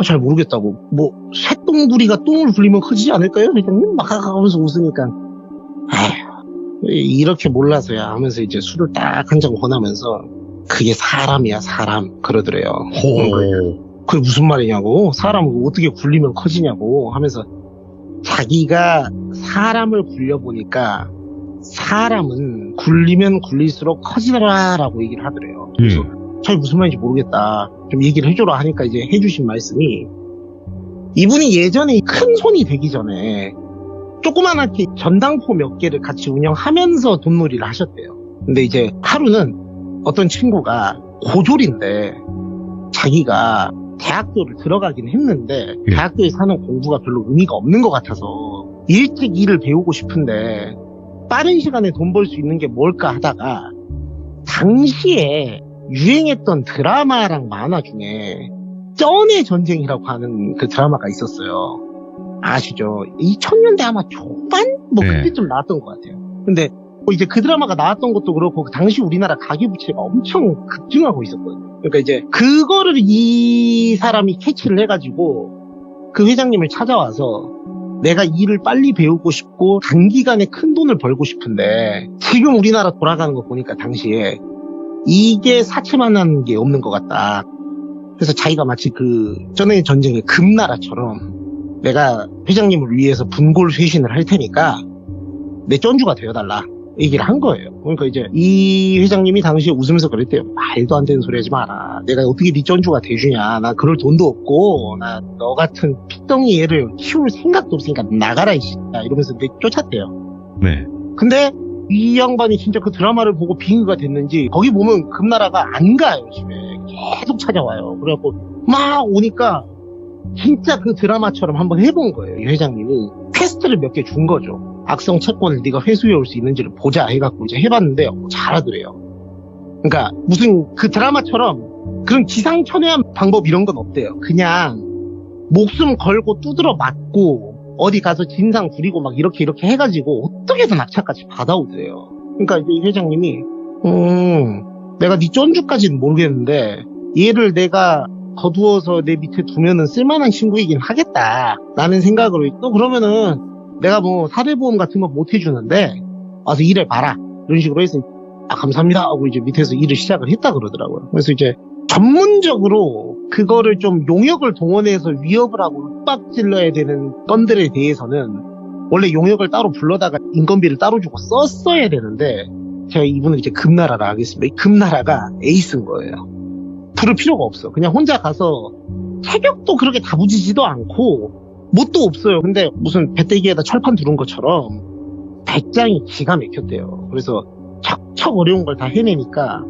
잘 모르겠다고 새똥구리가 똥을 굴리면 커지지 않을까요? 회장님? 막 하면서 웃으니까 이렇게 몰라서야 하면서 이제 술을 딱 한 잔 권하면서 그게 사람이야 사람 그러더래요. 그게 무슨 말이냐고 사람을 어떻게 굴리면 커지냐고 하면서 자기가 사람을 굴려보니까 사람은 굴리면 굴릴수록 커지더라라고 얘기를 하더래요. 그래서 잘 무슨 말인지 모르겠다. 좀 얘기를 해줘라 하니까 이제 해주신 말씀이 이분이 예전에 큰 손이 되기 전에 조그만하게 전당포 몇 개를 같이 운영하면서 돈놀이를 하셨대요. 근데 이제 하루는 어떤 친구가 고졸인데 자기가 대학교를 들어가긴 했는데 대학교에 사는 공부가 별로 의미가 없는 것 같아서 일찍 일을 배우고 싶은데 빠른 시간에 돈 벌 수 있는 게 뭘까 하다가 당시에 유행했던 드라마랑 만화 중에 쩐의 전쟁이라고 하는 그 드라마가 있었어요. 아시죠? 2000년대 아마 초반? 그때쯤 나왔던 것 같아요. 근데 이제 그 드라마가 나왔던 것도 그렇고 당시 우리나라 가계부채가 엄청 급증하고 있었거든요. 그러니까 이제 그거를 이 사람이 캐치를 해가지고 그 회장님을 찾아와서 내가 일을 빨리 배우고 싶고 단기간에 큰 돈을 벌고 싶은데 지금 우리나라 돌아가는 거 보니까 당시에 이게 사채만한 게 없는 것 같다. 그래서 자기가 마치 그 전의 전쟁의 금나라처럼 내가 회장님을 위해서 분골쇄신을 할 테니까 내 쩐주가 되어달라 얘기를 한 거예요. 그러니까 이제 이 회장님이 당시에 웃으면서 그랬대요. 말도 안 되는 소리 하지 마라. 내가 어떻게 네 쩐주가 돼주냐. 나 그럴 돈도 없고 나 너 같은 핏덩이 애를 키울 생각도 없으니까 나가라 이씨. 이러면서 쫓았대요. 네. 근데 이 양반이 진짜 그 드라마를 보고 빙의가 됐는지 거기 보면 금나라가 안 가요. 집에 계속 찾아와요. 그래갖고 막 오니까 진짜 그 드라마처럼 한번 해본 거예요. 이 회장님이 퀘스트를 몇 개 준 거죠. 악성 채권을 네가 회수해 올 수 있는지를 보자 해갖고 이제 해봤는데 잘하더래요. 그러니까 무슨 그 드라마처럼 그런 기상천외한 방법 이런 건 없대요. 그냥 목숨 걸고 두드러 맞고 어디 가서 진상 부리고 막 이렇게 해가지고 어떻게든 악착같이 받아오더래요. 그러니까 이제 이 회장님이 내가 네 쩐주까지는 모르겠는데 얘를 내가 거두어서 내 밑에 두면은 쓸만한 친구이긴 하겠다 라는 생각으로 또 그러면은 내가 사대보험 같은 거 못 해주는데 와서 일해봐라 이런 식으로 해서 감사합니다 하고 이제 밑에서 일을 시작을 했다 그러더라고요. 그래서 이제 전문적으로 그거를 좀 용역을 동원해서 위협을 하고 윽박질러야 되는 건들에 대해서는 원래 용역을 따로 불러다가 인건비를 따로 주고 썼어야 되는데 제가 이분을 이제 금나라라 하겠습니다. 이 금나라가 에이스인 거예요. 부를 필요가 없어. 그냥 혼자 가서 체격도 그렇게 다부지지도 않고 못도 없어요. 근데 무슨 배때기에다 철판 두른 것처럼 배짱이 기가 막혔대요. 그래서 척척 어려운 걸 다 해내니까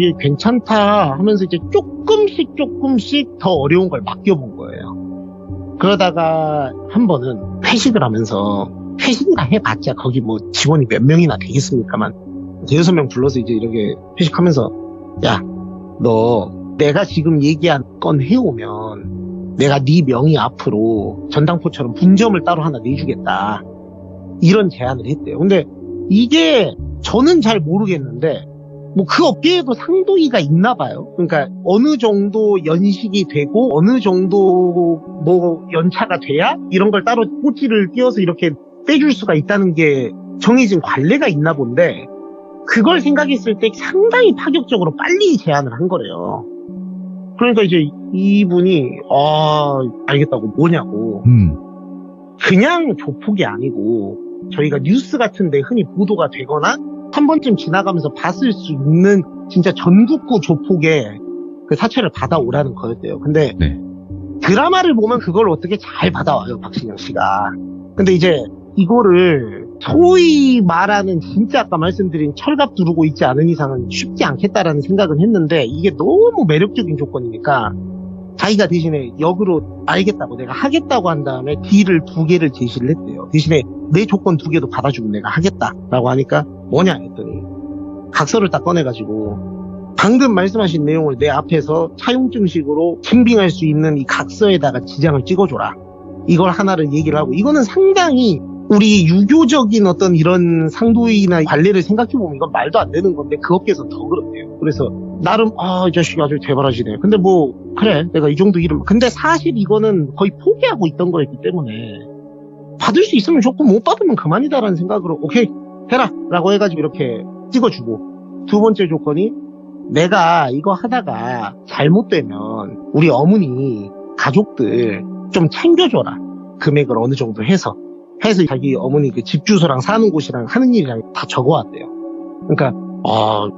얘 괜찮다 하면서 이제 조금씩 더 어려운 걸 맡겨본 거예요. 그러다가 한 번은 회식을 하면서 회식이나 해봤자 거기 직원이 몇 명이나 되겠습니까만 6명 불러서 이제 이렇게 회식하면서 야, 너 내가 지금 얘기한 건 해오면 내가 네 명의 앞으로 전당포처럼 분점을 따로 하나 내주겠다. 이런 제안을 했대요. 근데 이게 저는 잘 모르겠는데 뭐 그 업계에도 상도이가 있나 봐요. 그러니까 어느 정도 연식이 되고 어느 정도 뭐 연차가 돼야 이런 걸 따로 꼬치를 띄어서 이렇게 빼줄 수가 있다는 게 정해진 관례가 있나 본데 그걸 생각했을 때 상당히 파격적으로 빨리 제안을 한 거래요. 그러니까 이제 이분이 알겠다고 뭐냐고 그냥 조폭이 아니고 저희가 뉴스 같은데 흔히 보도가 되거나 한 번쯤 지나가면서 봤을 수 있는 진짜 전국구 조폭의 그 사채를 받아오라는 거였대요. 근데 네. 드라마를 보면 그걸 어떻게 잘 받아와요, 박신영 씨가. 근데 이제 이거를 소위 말하는 진짜 아까 말씀드린 철갑 두르고 있지 않은 이상은 쉽지 않겠다라는 생각은 했는데 이게 너무 매력적인 조건이니까 자기가 대신에 역으로 알겠다고 내가 하겠다고 한 다음에 딜을 2개를 제시를 했대요. 대신에 내 조건 2개도 받아주고 내가 하겠다라고 하니까 뭐냐 했더니 각서를 딱 꺼내가지고 방금 말씀하신 내용을 내 앞에서 차용증식으로 증빙할 수 있는 이 각서에다가 지장을 찍어줘라. 이걸 하나를 얘기를 하고 이거는 상당히 우리 유교적인 어떤 이런 상도이나 관례를 생각해보면 이건 말도 안 되는 건데 그 업계에서 더 그렇대요. 그래서 나름 이 자식이 아주 대단하시네. 근데 뭐 그래 내가 이 정도 이름 근데 사실 이거는 거의 포기하고 있던 거였기 때문에 받을 수 있으면 좋고 못 받으면 그만이다라는 생각으로 오케이 해라 라고 해가지고 이렇게 찍어주고 두 번째 조건이 내가 이거 하다가 잘못되면 우리 어머니 가족들 좀 챙겨줘라. 금액을 어느 정도 해서 자기 어머니 그 집 주소랑 사는 곳이랑 하는 일이랑 다 적어왔대요. 그러니까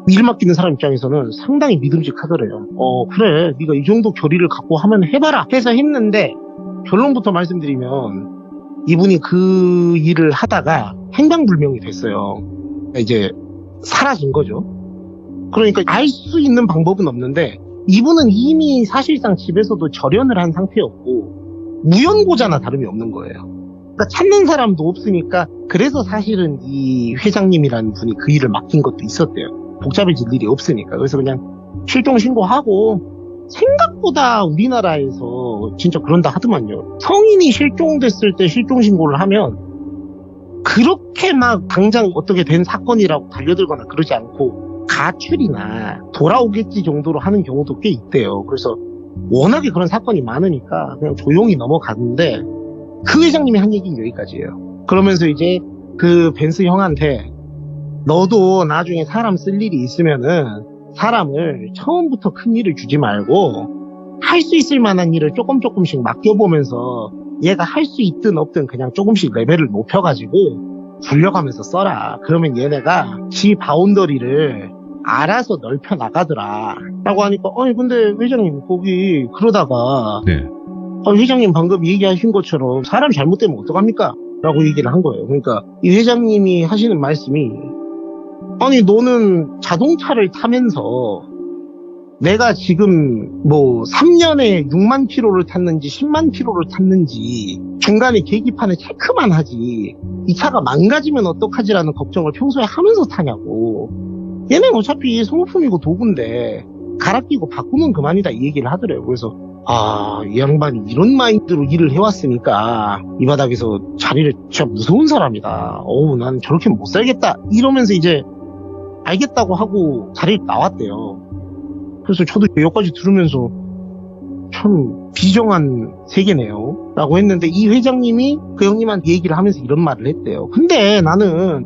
일 맡기는 사람 입장에서는 상당히 믿음직하더래요. 그래 네가 이 정도 결의를 갖고 하면 해봐라 해서 했는데 결론부터 말씀드리면 이분이 그 일을 하다가 행방불명이 됐어요. 이제 사라진 거죠. 그러니까 알 수 있는 방법은 없는데 이분은 이미 사실상 집에서도 절연을 한 상태였고 무연고자나 다름이 없는 거예요. 그러니까 찾는 사람도 없으니까 그래서 사실은 이 회장님이라는 분이 그 일을 맡긴 것도 있었대요. 복잡해질 일이 없으니까. 그래서 그냥 실종 신고하고 생각보다 우리나라에서 진짜 그런다 하더만요. 성인이 실종됐을 때 실종 신고를 하면 그렇게 막 당장 어떻게 된 사건이라고 달려들거나 그러지 않고 가출이나 돌아오겠지 정도로 하는 경우도 꽤 있대요. 그래서 워낙에 그런 사건이 많으니까 그냥 조용히 넘어갔는데 그 회장님이 한 얘기는 여기까지예요. 그러면서 이제 그 벤스 형한테 너도 나중에 사람 쓸 일이 있으면은 사람을 처음부터 큰 일을 주지 말고 할 수 있을 만한 일을 조금씩 맡겨보면서 얘가 할 수 있든 없든 그냥 조금씩 레벨을 높여가지고 굴려가면서 써라. 그러면 얘네가 지 바운더리를 알아서 넓혀 나가더라 라고 하니까 근데 회장님 거기 그러다가 네. 회장님 방금 얘기하신 것처럼 사람 잘못되면 어떡합니까? 라고 얘기를 한 거예요. 그러니까 이 회장님이 하시는 말씀이 아니 너는 자동차를 타면서 내가 지금 뭐 3년에 6만 킬로를 탔는지 10만 킬로를 탔는지 중간에 계기판에 체크만 하지 이 차가 망가지면 어떡하지라는 걱정을 평소에 하면서 타냐고. 얘는 어차피 소모품이고 도구인데 갈아 끼고 바꾸면 그만이다 이 얘기를 하더래요. 그래서 이 양반이 이런 마인드로 일을 해왔으니까 이 바닥에서 자리를 진짜 무서운 사람이다. 난 저렇게 못 살겠다. 이러면서 이제 알겠다고 하고 자리를 나왔대요. 그래서 저도 여기까지 들으면서 참 비정한 세계네요 라고 했는데 이 회장님이 그 형님한테 얘기를 하면서 이런 말을 했대요. 근데 나는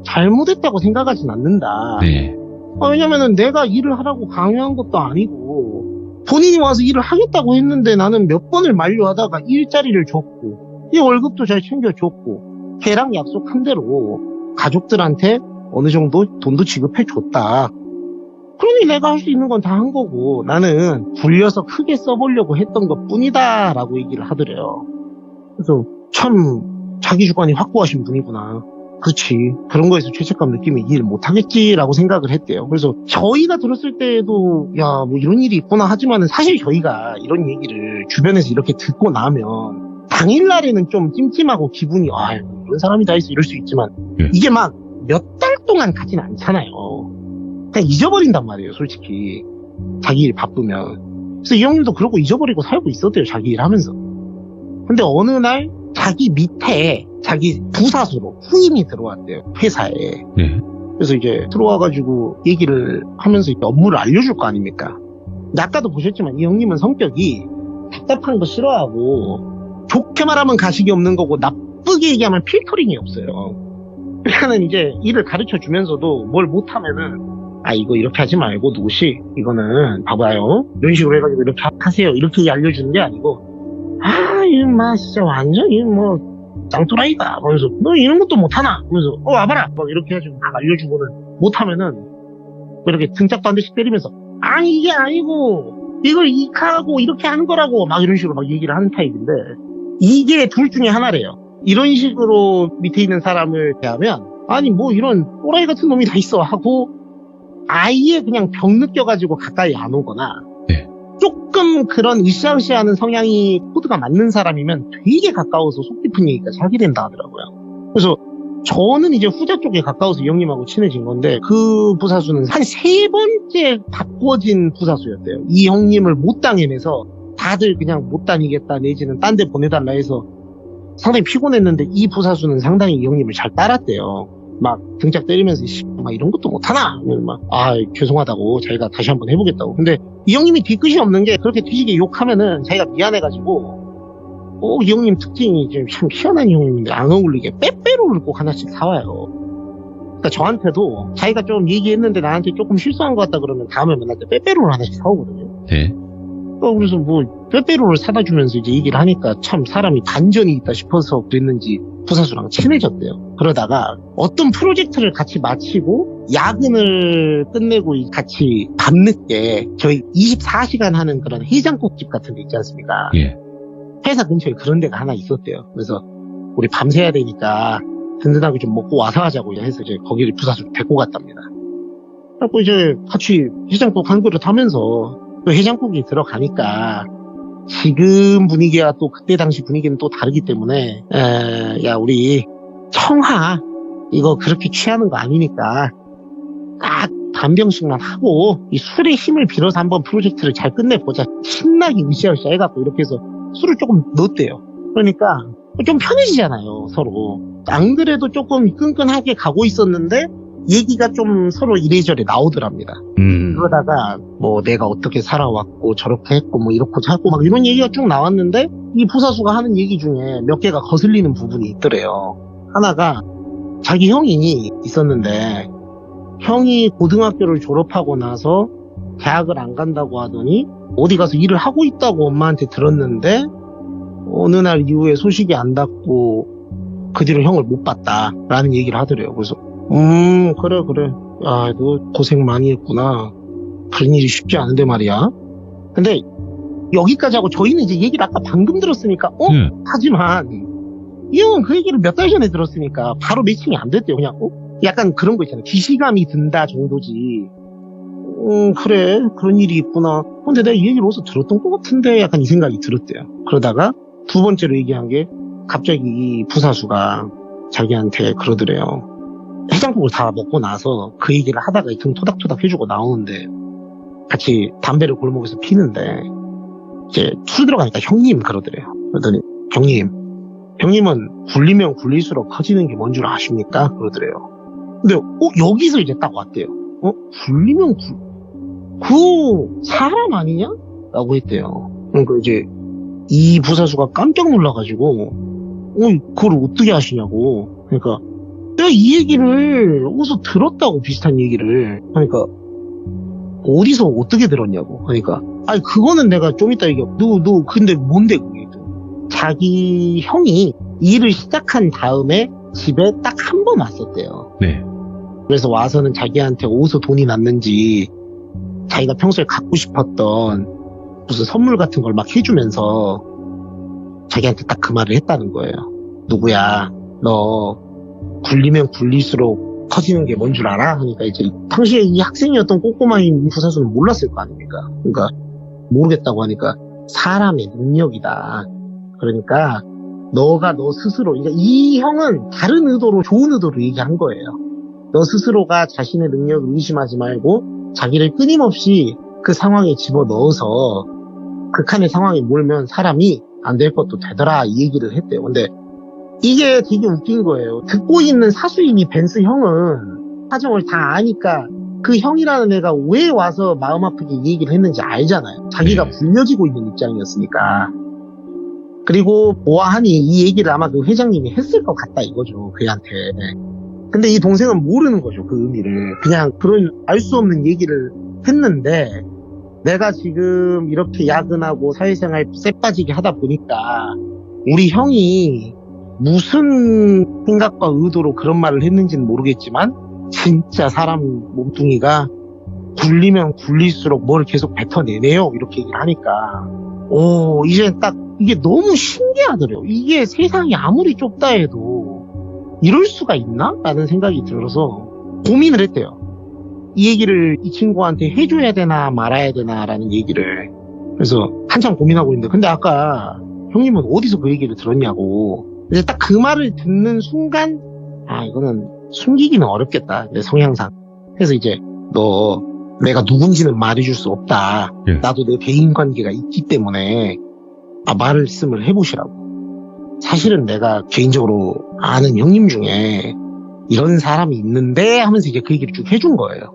잘못했다고 생각하진 않는다. 네. 왜냐면은 내가 일을 하라고 강요한 것도 아니고 본인이 와서 일을 하겠다고 했는데 나는 몇 번을 만류하다가 일자리를 줬고 이 월급도 잘 챙겨줬고 걔랑 약속한 대로 가족들한테 어느 정도 돈도 지급해 줬다. 그러니 내가 할 수 있는 건 다 한 거고 나는 굴려서 크게 써보려고 했던 것 뿐이다 라고 얘기를 하더래요. 그래서 참 자기 주관이 확고하신 분이구나. 그렇지. 그런 거에서 죄책감 느끼면 일 못하겠지라고 생각을 했대요. 그래서 저희가 들었을 때도 뭐 이런 일이 있구나 하지만은 사실 저희가 이런 얘기를 주변에서 이렇게 듣고 나면 당일날에는 좀 찜찜하고 기분이 이런 사람이 다 있어 이럴 수 있지만 이게 막 몇 달 동안 가진 않잖아요. 그냥 잊어버린단 말이에요. 솔직히 자기 일 바쁘면. 그래서 이 형님도 그러고 잊어버리고 살고 있었대요. 자기 일 하면서. 근데 어느 날 자기 밑에 자기 부사수로 후임이 들어왔대요. 회사에. 네. 그래서 이제 들어와가지고 얘기를 하면서 업무를 알려줄 거 아닙니까? 근데 아까도 보셨지만 이 형님은 성격이 답답한 거 싫어하고 좋게 말하면 가식이 없는 거고 나쁘게 얘기하면 필터링이 없어요. 그러니까는 이제 일을 가르쳐 주면서도 뭘 못하면은 이거 이렇게 하지 말고 누구씨 이거는 봐봐요 이런 식으로 해가지고 이렇게 하세요 이렇게 알려주는 게 아니고 이마 진짜 완전 이뭐 짱또라이다 그러면서 너 이런 것도 못하나 그러면서 와봐라 막 이렇게 해가지고 막 알려주고는 못하면은 이렇게 등짝도 한 대씩 때리면서 이게 아니고 이걸 이카하고 이렇게 하는 거라고 막 이런 식으로 막 얘기를 하는 타입인데 이게 둘 중에 하나래요. 이런 식으로 밑에 있는 사람을 대하면 뭐 이런 또라이 같은 놈이 다 있어 하고 아예 그냥 병 느껴가지고 가까이 안 오거나 네. 조금 그런 으쌰으쌰하는 성향이 코드가 맞는 사람이면 되게 가까워서 속 깊은 얘기까지 하게 된다 하더라고요. 그래서 저는 이제 후자 쪽에 가까워서 이 형님하고 친해진 건데 그 부사수는 한 3번째 바꿔진 부사수였대요. 이 형님을 못 당해내서 다들 그냥 못 다니겠다 내지는 딴 데 보내달라 해서 상당히 피곤했는데 이 부사수는 상당히 이 형님을 잘 따랐대요. 막 등짝 때리면서 막 이런 것도 못하나? 막 죄송하다고 자기가 다시 한번 해보겠다고. 근데 이 형님이 뒤끝이 없는 게 그렇게 뒤지게 욕하면은 자기가 미안해가지고 이 형님 특징이 좀 참 희한한 형님인데 안 어울리게 빼빼로를 꼭 하나씩 사와요. 그러니까 저한테도 자기가 좀 얘기했는데 나한테 조금 실수한 것 같다 그러면 다음에 만날 때 빼빼로를 하나씩 사오거든요. 네. 그래서 뭐 빼빼로를 사다 주면서 이제 얘기를 하니까 참 사람이 반전이 있다 싶어서 그랬는지 부사수랑 친해졌대요. 그러다가 어떤 프로젝트를 같이 마치고 야근을 끝내고 같이 밤늦게 저희 24시간 하는 그런 해장국집 같은 데 있지 않습니까? 예. 회사 근처에 그런 데가 하나 있었대요. 그래서 우리 밤새야 되니까 든든하게 좀 먹고 와서 하자고 해서 이제 거기를 부사수 데리고 갔답니다. 그래서 이제 같이 해장국 한 그릇 하면서 또 해장국이 들어가니까 지금 분위기와 또 그때 당시 분위기는 또 다르기 때문에 야 우리 청하 이거 그렇게 취하는 거 아니니까 딱 반병씩만 하고 이 술의 힘을 빌어서 한번 프로젝트를 잘 끝내보자 신나게 으쌰으쌰 해갖고 이렇게 해서 술을 조금 넣었대요. 그러니까 좀 편해지잖아요 서로. 안 그래도 조금 끈끈하게 가고 있었는데 얘기가 좀 서로 이래저래 나오더랍니다. 그러다가 뭐 내가 어떻게 살아왔고 저렇게 했고 뭐 이렇고 저렇고 막 이런 얘기가 쭉 나왔는데 이 부사수가 하는 얘기 중에 몇 개가 거슬리는 부분이 있더래요. 하나가 자기 형이 있었는데 형이 고등학교를 졸업하고 나서 대학을 안 간다고 하더니 어디 가서 일을 하고 있다고 엄마한테 들었는데 어느 날 이후에 소식이 안 닿고 그 뒤로 형을 못 봤다라는 얘기를 하더래요. 그래서 그래. 너 고생 많이 했구나. 그런 일이 쉽지 않은데 말이야. 근데 여기까지 하고 저희는 이제 얘기를 아까 방금 들었으니까 하지만 이 형은 그 얘기를 몇 달 전에 들었으니까 바로 매칭이 안 됐대요. 그냥 약간 그런 거 있잖아요. 기시감이 든다 정도지. 그래 그런 일이 있구나. 근데 내가 이 얘기를 어디서 들었던 것 같은데 약간 이 생각이 들었대요. 그러다가 두 번째로 얘기한 게 갑자기 이 부사수가 자기한테 그러더래요. 해장국을 다 먹고 나서 그 얘기를 하다가 등 토닥토닥 해주고 나오는데 같이 담배를 골목에서 피는데 이제 술 들어가니까 형님 그러더래요. 그러더니 형님은 굴리면 굴릴수록 커지는 게 뭔 줄 아십니까? 그러더래요. 근데 여기서 이제 딱 왔대요. 굴리면 그 사람 아니냐? 라고 했대요. 그러니까 이제 이 부사수가 깜짝 놀라가지고 그걸 어떻게 아시냐고. 그러니까 내가 이 얘기를 어디서 들었다고 비슷한 얘기를 그러니까 어디서 어떻게 들었냐고. 그러니까 그거는 내가 좀 이따 얘기해. 너 근데 뭔데 그게? 자기 형이 일을 시작한 다음에 집에 딱 한 번 왔었대요. 네. 그래서 와서는 자기한테 어디서 돈이 났는지 자기가 평소에 갖고 싶었던 무슨 선물 같은 걸 막 해주면서 자기한테 딱 그 말을 했다는 거예요. 누구야? 너 굴리면 굴릴수록 커지는 게 뭔 줄 알아? 하니까 이제 당시에 이 학생이었던 꼬꼬마인 부사수는 몰랐을 거 아닙니까? 그러니까 모르겠다고 하니까 사람의 능력이다. 그러니까 너가 너 스스로, 그러니까 이 형은 다른 의도로 좋은 의도로 얘기한 거예요. 너 스스로가 자신의 능력을 의심하지 말고 자기를 끊임없이 그 상황에 집어넣어서 극한의 상황에 몰면 사람이 안 될 것도 되더라 이 얘기를 했대요. 근데 이게 되게 웃긴 거예요. 듣고 있는 사수임이 벤스 형은 사정을 다 아니까 그 형이라는 애가 왜 와서 마음 아프게 이 얘기를 했는지 알잖아요. 자기가 불려지고 있는 입장이었으니까. 그리고 보아하니 이 얘기를 아마 그 회장님이 했을 것 같다 이거죠. 그한테. 근데 이 동생은 모르는 거죠. 그 의미를. 그냥 그런 알 수 없는 얘기를 했는데 내가 지금 이렇게 야근하고 사회생활 쎄 빠지게 하다 보니까 우리 형이 무슨 생각과 의도로 그런 말을 했는지는 모르겠지만 진짜 사람 몸뚱이가 굴리면 굴릴수록 뭘 계속 뱉어내네요. 이렇게 얘기를 하니까 이제 딱 이게 너무 신기하더래요. 이게 세상이 아무리 좁다 해도 이럴 수가 있나? 라는 생각이 들어서 고민을 했대요. 이 얘기를 이 친구한테 해줘야 되나 말아야 되나 라는 얘기를. 그래서 한참 고민하고 있는데 근데 아까 형님은 어디서 그 얘기를 들었냐고. 이제 딱 그 말을 듣는 순간 이거는 숨기기는 어렵겠다. 내 성향상. 그래서 이제 너 내가 누군지는 말해줄 수 없다. 예. 나도 내 대인관계가 있기 때문에 말씀을 해보시라고. 사실은 내가 개인적으로 아는 형님 중에 이런 사람이 있는데 하면서 이제 그 얘기를 쭉 해준 거예요.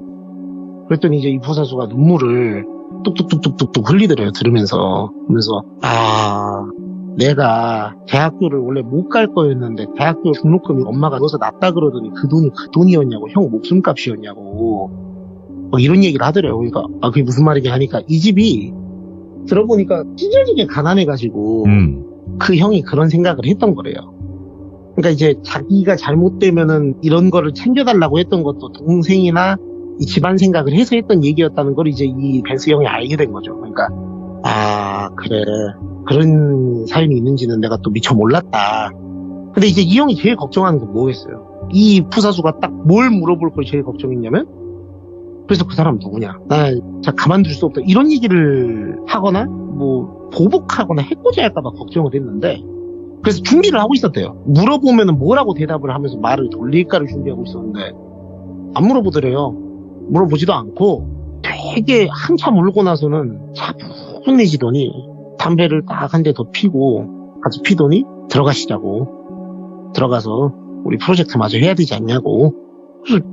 그랬더니 이제 이 부사수가 눈물을 뚝뚝뚝뚝뚝 흘리더래요. 들으면서. 그러면서 내가 대학교를 원래 못 갈 거였는데 대학교 등록금이 엄마가 넣어서 놨다 그러더니 그 돈이 그 돈이었냐고, 형 목숨값이었냐고 이런 얘기를 하더래요. 그러니까 그게 무슨 말이냐 하니까 이 집이 들어보니까 찢어지게 가난해가지고 그 형이 그런 생각을 했던 거래요. 그러니까 이제 자기가 잘못되면은 이런 거를 챙겨달라고 했던 것도 동생이나 이 집안 생각을 해서 했던 얘기였다는 걸 이제 이 벤스 형이 알게 된 거죠. 그러니까 그래, 그런 삶이 있는지는 내가 또 미처 몰랐다. 근데 이제 이 형이 제일 걱정하는 건 뭐겠어요? 이 부사수가 딱 뭘 물어볼 걸 제일 걱정했냐면, 그래서 그 사람 누구냐? 나 진짜 가만둘 수 없다. 이런 얘기를 하거나 뭐 보복하거나 해코지 할까봐 걱정을 했는데, 그래서 준비를 하고 있었대요. 물어보면은 뭐라고 대답을 하면서 말을 돌릴까를 준비하고 있었는데 안 물어보더래요. 물어보지도 않고 되게 한참 울고 나서는 차분해지더니 담배를 딱 한 대 더 피고 같이 피더니 들어가시자고. 들어가서 우리 프로젝트 마저 해야 되지 않냐고. 그래서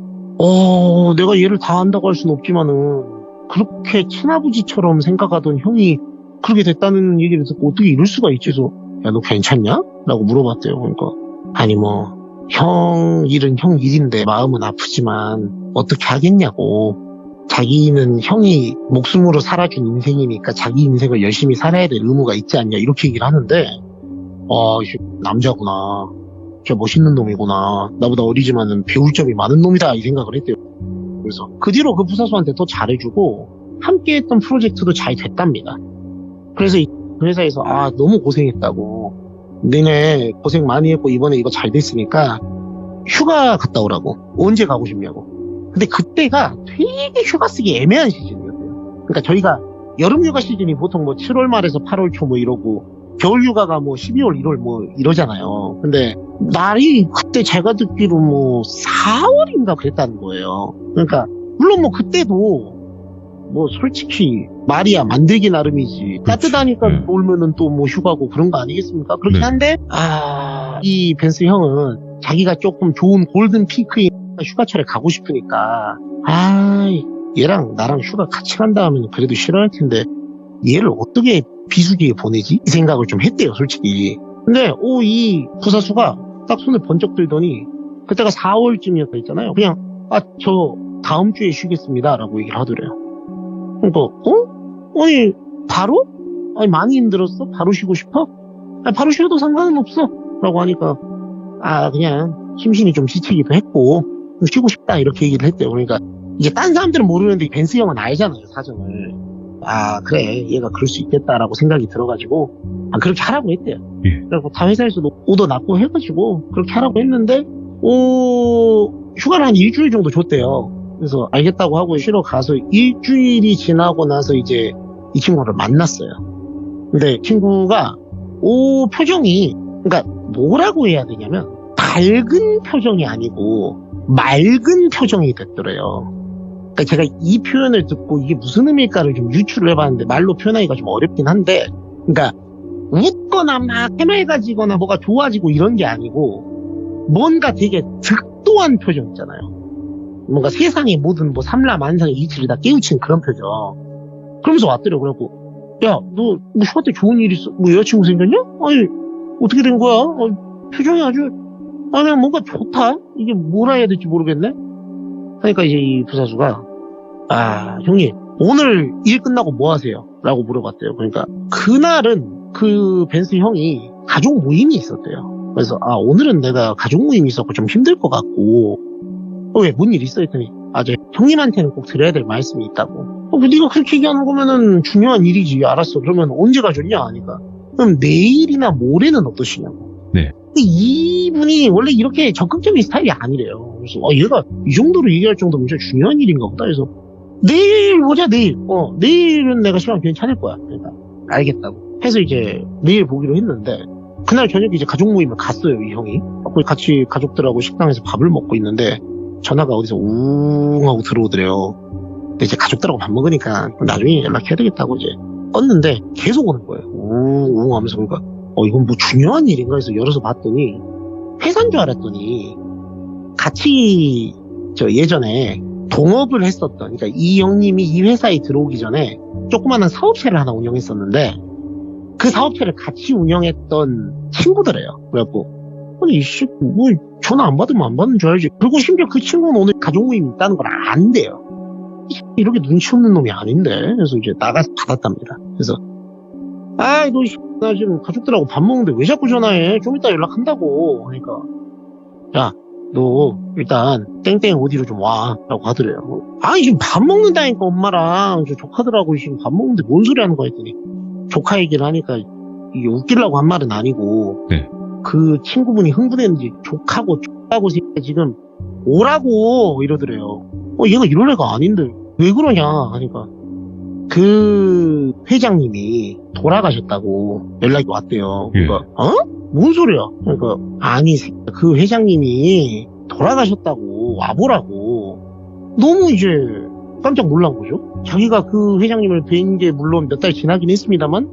내가 얘를 다 안다고 할 수는 없지만은 그렇게 친아버지처럼 생각하던 형이 그렇게 됐다는 얘기를 듣고 어떻게 이럴 수가 있지? 그래서 야, 너 괜찮냐? 라고 물어봤대요. 그러니까 아니 형 일은 형 일인데 마음은 아프지만 어떻게 하겠냐고. 자기는 형이 목숨으로 살아준 인생이니까 자기 인생을 열심히 살아야 될 의무가 있지 않냐 이렇게 얘기를 하는데 남자구나. 진짜 멋있는 놈이구나. 나보다 어리지만은 배울 점이 많은 놈이다 이 생각을 했대요. 그래서 그 뒤로 그 부사수한테 더 잘해주고 함께 했던 프로젝트도 잘 됐답니다. 그래서 그 회사에서 너무 고생했다고. 니네 고생 많이 했고 이번에 이거 잘 됐으니까 휴가 갔다 오라고. 언제 가고 싶냐고. 근데 그때가 되게 휴가 쓰기 애매한 시즌이었어요. 그러니까 저희가 여름 휴가 시즌이 보통 7월 말에서 8월 초 이러고 겨울 휴가가 12월 1월 이러잖아요. 근데 날이 그때 제가 듣기로 4월인가 그랬다는 거예요. 그러니까 물론 그때도 솔직히 말이야 만들기 나름이지. 따뜻하니까 놀면은 또 휴가고 그런 거 아니겠습니까? 그렇긴 한데 이 벤스 형은 자기가 조금 좋은 골든 피크인 휴가철에 가고 싶으니까 얘랑 나랑 휴가 같이 간다 하면 그래도 싫어할 텐데 얘를 어떻게 비수기에 보내지? 이 생각을 좀 했대요 솔직히. 근데 이 부사수가 딱 손을 번쩍 들더니 그때가 4월쯤이었다 했잖아요. 그냥 저 다음 주에 쉬겠습니다 라고 얘기를 하더래요. 그러니까 아니 바로? 아니 많이 힘들었어? 바로 쉬고 싶어? 바로 쉬어도 상관은 없어 라고 하니까 그냥 심신이 좀 지치기도 했고 쉬고 싶다 이렇게 얘기를 했대요. 그러니까 이제 딴 사람들은 모르는데 벤스 형은 알잖아요 사정을. 그래 얘가 그럴 수 있겠다라고 생각이 들어가지고 그렇게 하라고 했대요. 그리고 다 회사에서도 오더 났고 해가지고 그렇게 하라고 했는데 휴가를 한 일주일 정도 줬대요. 그래서 알겠다고 하고 쉬러 가서 일주일이 지나고 나서 이제 이 친구를 만났어요. 근데 친구가 표정이 그러니까 뭐라고 해야 되냐면 밝은 표정이 아니고 맑은 표정이 됐더래요. 그러니까 제가 이 표현을 듣고 이게 무슨 의미일까를 좀 유추를 해봤는데 말로 표현하기가 좀 어렵긴 한데, 그러니까 웃거나 막 해맑아지거나 뭐가 좋아지고 이런 게 아니고 뭔가 되게 득도한 표정 있잖아요. 뭔가 세상의 모든 뭐 삼라만상의 이치를 다 깨우친 그런 표정. 그러면서 왔더래요. 그래갖고 야, 너 뭐 휴가 때 좋은 일 있어? 뭐 여자친구 생겼냐? 아니 어떻게 된 거야? 표정이 아주 그냥 뭔가 좋다. 이게 뭐라 해야 될지 모르겠네. 그러니까 이제 이 부사수가 형님 오늘 일 끝나고 뭐 하세요? 라고 물어봤대요. 그러니까 그날은 그 벤스 형이 가족 모임이 있었대요. 그래서 오늘은 내가 가족 모임이 있었고 좀 힘들 것 같고 왜 뭔 일 있어? 했더니 저 형님한테는 꼭 드려야 될 말씀이 있다고. 네가 그렇게 얘기하는 거면은 중요한 일이지. 알았어. 그러면 언제 가졌냐? 하니까 그럼 내일이나 모레는 어떠시냐고. 네. 이분이 원래 이렇게 적극적인 스타일이 아니래요. 그래서 얘가 이 정도로 얘기할 정도면 진짜 중요한 일인가 보다. 그래서 내일 보자. 내일. 내일은 내가 시간 괜찮을 거야. 그러니까 알겠다고 해서 이제 내일 보기로 했는데 그날 저녁에 이제 가족 모임을 갔어요. 이 형이. 거기 같이 가족들하고 식당에서 밥을 먹고 있는데 전화가 어디서 우웅 하고 들어오더래요. 근데 이제 가족들하고 밥 먹으니까 나중에 연락해야 되겠다고 이제 껐는데 계속 오는 거예요. 우웅 하면서. 그러니까 이건 뭐 중요한 일인가 해서 열어서 봤더니 회사인 줄 알았더니 같이 예전에 동업을 했었던, 그러니까 이 형님이 이 회사에 들어오기 전에 조그마한 사업체를 하나 운영했었는데 그 사업체를 같이 운영했던 친구들이에요. 그래갖고 아니 이씨 뭐 전화 안 받으면 안 받는 줄 알지. 그리고 심지어 그 친구는 오늘 가족 모임이 있다는 걸 안돼요. 이렇게 눈치 없는 놈이 아닌데. 그래서 이제 나가서 받았답니다. 그래서 너 나 지금 가족들하고 밥 먹는데 왜 자꾸 전화해? 좀 이따 연락한다고. 그러니까 야, 너 일단 땡땡 어디로 좀 와 라고 하더래요. 지금 밥 먹는다니까. 엄마랑 저 조카들하고 지금 밥 먹는데 뭔 소리 하는 거야 했더니 조카 얘기를 하니까 이게 웃기려고 한 말은 아니고 네. 그 친구분이 흥분했는지 족하고 지금 오라고 이러더래요. 얘가 이럴 애가 아닌데 왜 그러냐 하니까 그 회장님이 돌아가셨다고 연락이 왔대요. 그러니까 뭔 소리야? 그러니까 아니 그 회장님이 돌아가셨다고 와보라고. 너무 이제 깜짝 놀란 거죠. 자기가 그 회장님을 뵌 게 물론 몇 달 지나긴 했습니다만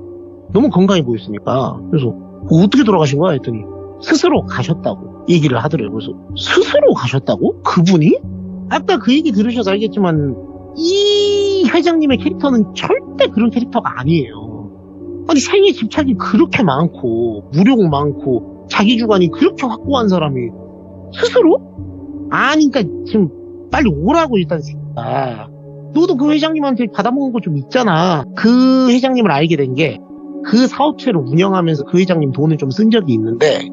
너무 건강해 보였으니까. 그래서 어떻게 돌아가신 거야 했더니 스스로 가셨다고 얘기를 하더래요. 그래서 스스로 가셨다고? 그분이? 아까 그 얘기 들으셔서 알겠지만 이 회장님의 캐릭터는 절대 그런 캐릭터가 아니에요. 아니 생애 집착이 그렇게 많고 무력 많고 자기 주관이 그렇게 확고한 사람이 스스로? 그러니까 지금 빨리 오라고 일단 생각해. 너도 그 회장님한테 받아먹은 거 좀 있잖아. 그 회장님을 알게 된 게 그 사업체를 운영하면서 그 회장님 돈을 좀 쓴 적이 있는데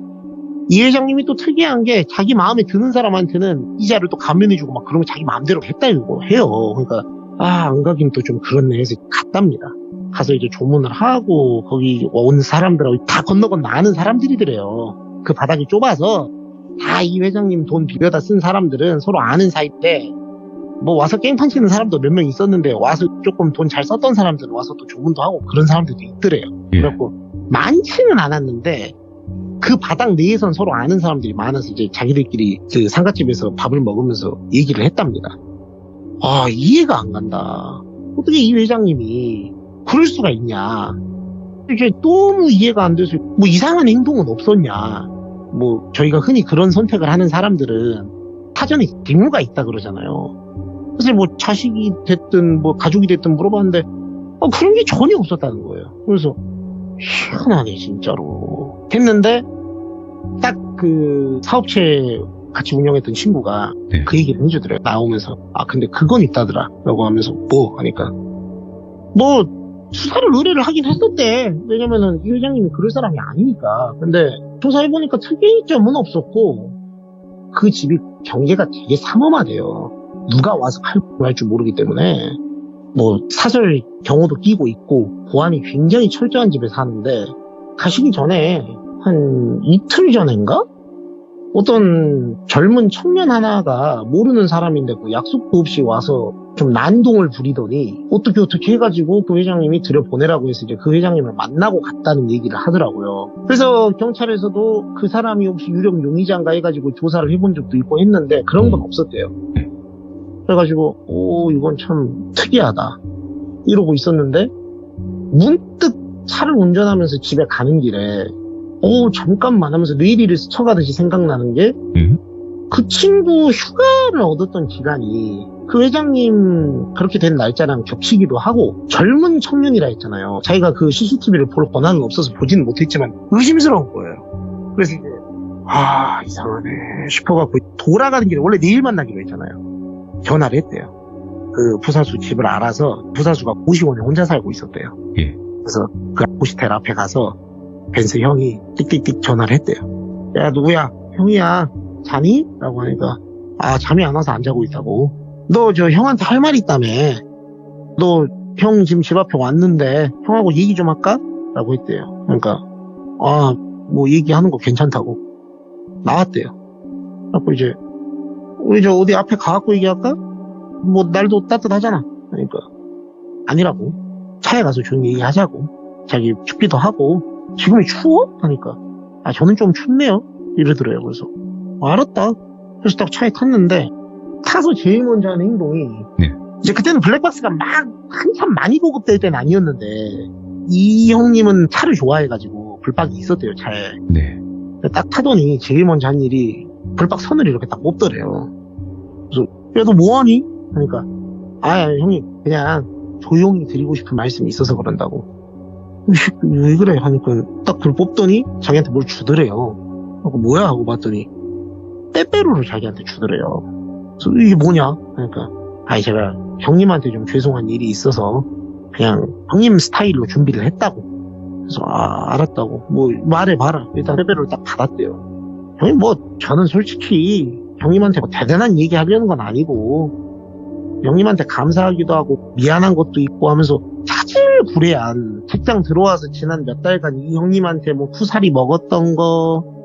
이 회장님이 또 특이한 게 자기 마음에 드는 사람한테는 이자를 또 감면해주고 막 그런 거 자기 마음대로 했다고 해요. 그러니까 안 가긴 또 좀 그렇네 해서 갔답니다. 가서 이제 조문을 하고 거기 온 사람들하고 다 건너건너 아는 사람들이더래요. 그 바닥이 좁아서 다 이 회장님 돈 비벼다 쓴 사람들은 서로 아는 사이인데 뭐 와서 깽판 치는 사람도 몇 명 있었는데 와서 조금 돈 잘 썼던 사람들은 와서 또 조문도 하고 그런 사람들도 있더래요. 그래갖고 많지는 않았는데 그 바닥 내에선 서로 아는 사람들이 많아서 이제 자기들끼리 그 상가집에서 밥을 먹으면서 얘기를 했답니다. 이해가 안 간다. 어떻게 이 회장님이 그럴 수가 있냐. 이게 너무 이해가 안 돼서 뭐 이상한 행동은 없었냐. 뭐 저희가 흔히 그런 선택을 하는 사람들은 사전에 징후가 있다 그러잖아요. 그래서 뭐 자식이 됐든 뭐 가족이 됐든 물어봤는데 그런 게 전혀 없었다는 거예요. 그래서 희한하네 진짜로 했는데 딱 그 사업체 같이 운영했던 친구가 네. 그 얘기를 해주더래요. 나오면서 근데 그건 있다더라 라고 하면서 뭐 하니까 뭐 수사를 의뢰를 하긴 했었대. 왜냐면은 이 회장님이 그럴 사람이 아니니까. 근데 조사해보니까 특이점은 없었고 그 집이 경계가 되게 삼엄하대요. 누가 와서 할 줄 모르기 때문에 뭐 사설 경호도 끼고 있고 보안이 굉장히 철저한 집에 사는데 가시기 전에 한 이틀 전인가? 어떤 젊은 청년 하나가 모르는 사람인데 그 약속도 없이 와서 좀 난동을 부리더니 어떻게 해가지고 그 회장님이 들여보내라고 해서 이제 그 회장님을 만나고 갔다는 얘기를 하더라고요. 그래서 경찰에서도 그 사람이 혹시 유령 용의자인가 해가지고 조사를 해본 적도 있고 했는데 그런 건 없었대요. 그래가지고 이건 참 특이하다 이러고 있었는데 문득 차를 운전하면서 집에 가는 길에 잠깐만 하면서 뇌리를 스쳐가듯이 생각나는 게 그 친구 휴가를 얻었던 기간이 그 회장님 그렇게 된 날짜랑 겹치기도 하고 젊은 청년이라 했잖아요. 자기가 그 CCTV를 볼 권한은 없어서 보지는 못했지만 의심스러운 거예요. 그래서 이제 이상하네 싶어갖고 돌아가는 길에 원래 내일 만나기로 했잖아요. 전화를 했대요. 그 부사수 집을 알아서 부사수가 고시원에 혼자 살고 있었대요. 예. 그래서 그 고시텔 앞에 가서 벤스 형이 띡띡띡 전화를 했대요. 야 누구야? 형이야. 자니? 라고 하니까 잠이 안 와서 안 자고 있다고. 너 저 형한테 할 말 있다며. 너 형 지금 집 앞에 왔는데 형하고 얘기 좀 할까? 라고 했대요. 그러니까 뭐 얘기하는 거 괜찮다고 나왔대요. 그래서 이제 우리 저 어디 앞에 가갖고 얘기할까? 뭐 날도 따뜻하잖아. 그러니까 아니라고. 차에 가서 조용히 얘기하자고. 자기 춥기도 하고 지금이 추워? 하니까 저는 좀 춥네요. 이러더래요. 그래서 알았다. 그래서 딱 차에 탔는데 타서 제일 먼저 하는 행동이 이제 그때는 블랙박스가 막 한참 많이 보급될 때는 아니었는데 이 형님은 차를 좋아해가지고 불박이 있었대요 차에. 네. 딱 타더니 제일 먼저 한 일이 불박 선을 이렇게 딱 뽑더래요. 그래서 야 너 뭐하니? 하니까 형님 그냥 조용히 드리고 싶은 말씀이 있어서 그런다고. 왜 그래? 하니까 딱 그걸 뽑더니 자기한테 뭘 주더래요. 하고 뭐야? 하고 봤더니 빼빼로를 자기한테 주더래요. 그래서 이게 뭐냐? 그러니까 제가 형님한테 좀 죄송한 일이 있어서 그냥 형님 스타일로 준비를 했다고. 그래서 알았다고. 뭐 말해봐라. 일단 빼빼로를 딱 받았대요. 형님 뭐 저는 솔직히 형님한테 뭐 대단한 얘기 하려는 건 아니고 형님한테 감사하기도 하고 미안한 것도 있고 하면서 사실구레한 직장 들어와서 지난 몇 달간 이 형님한테 뭐 쿠사리 먹었던 거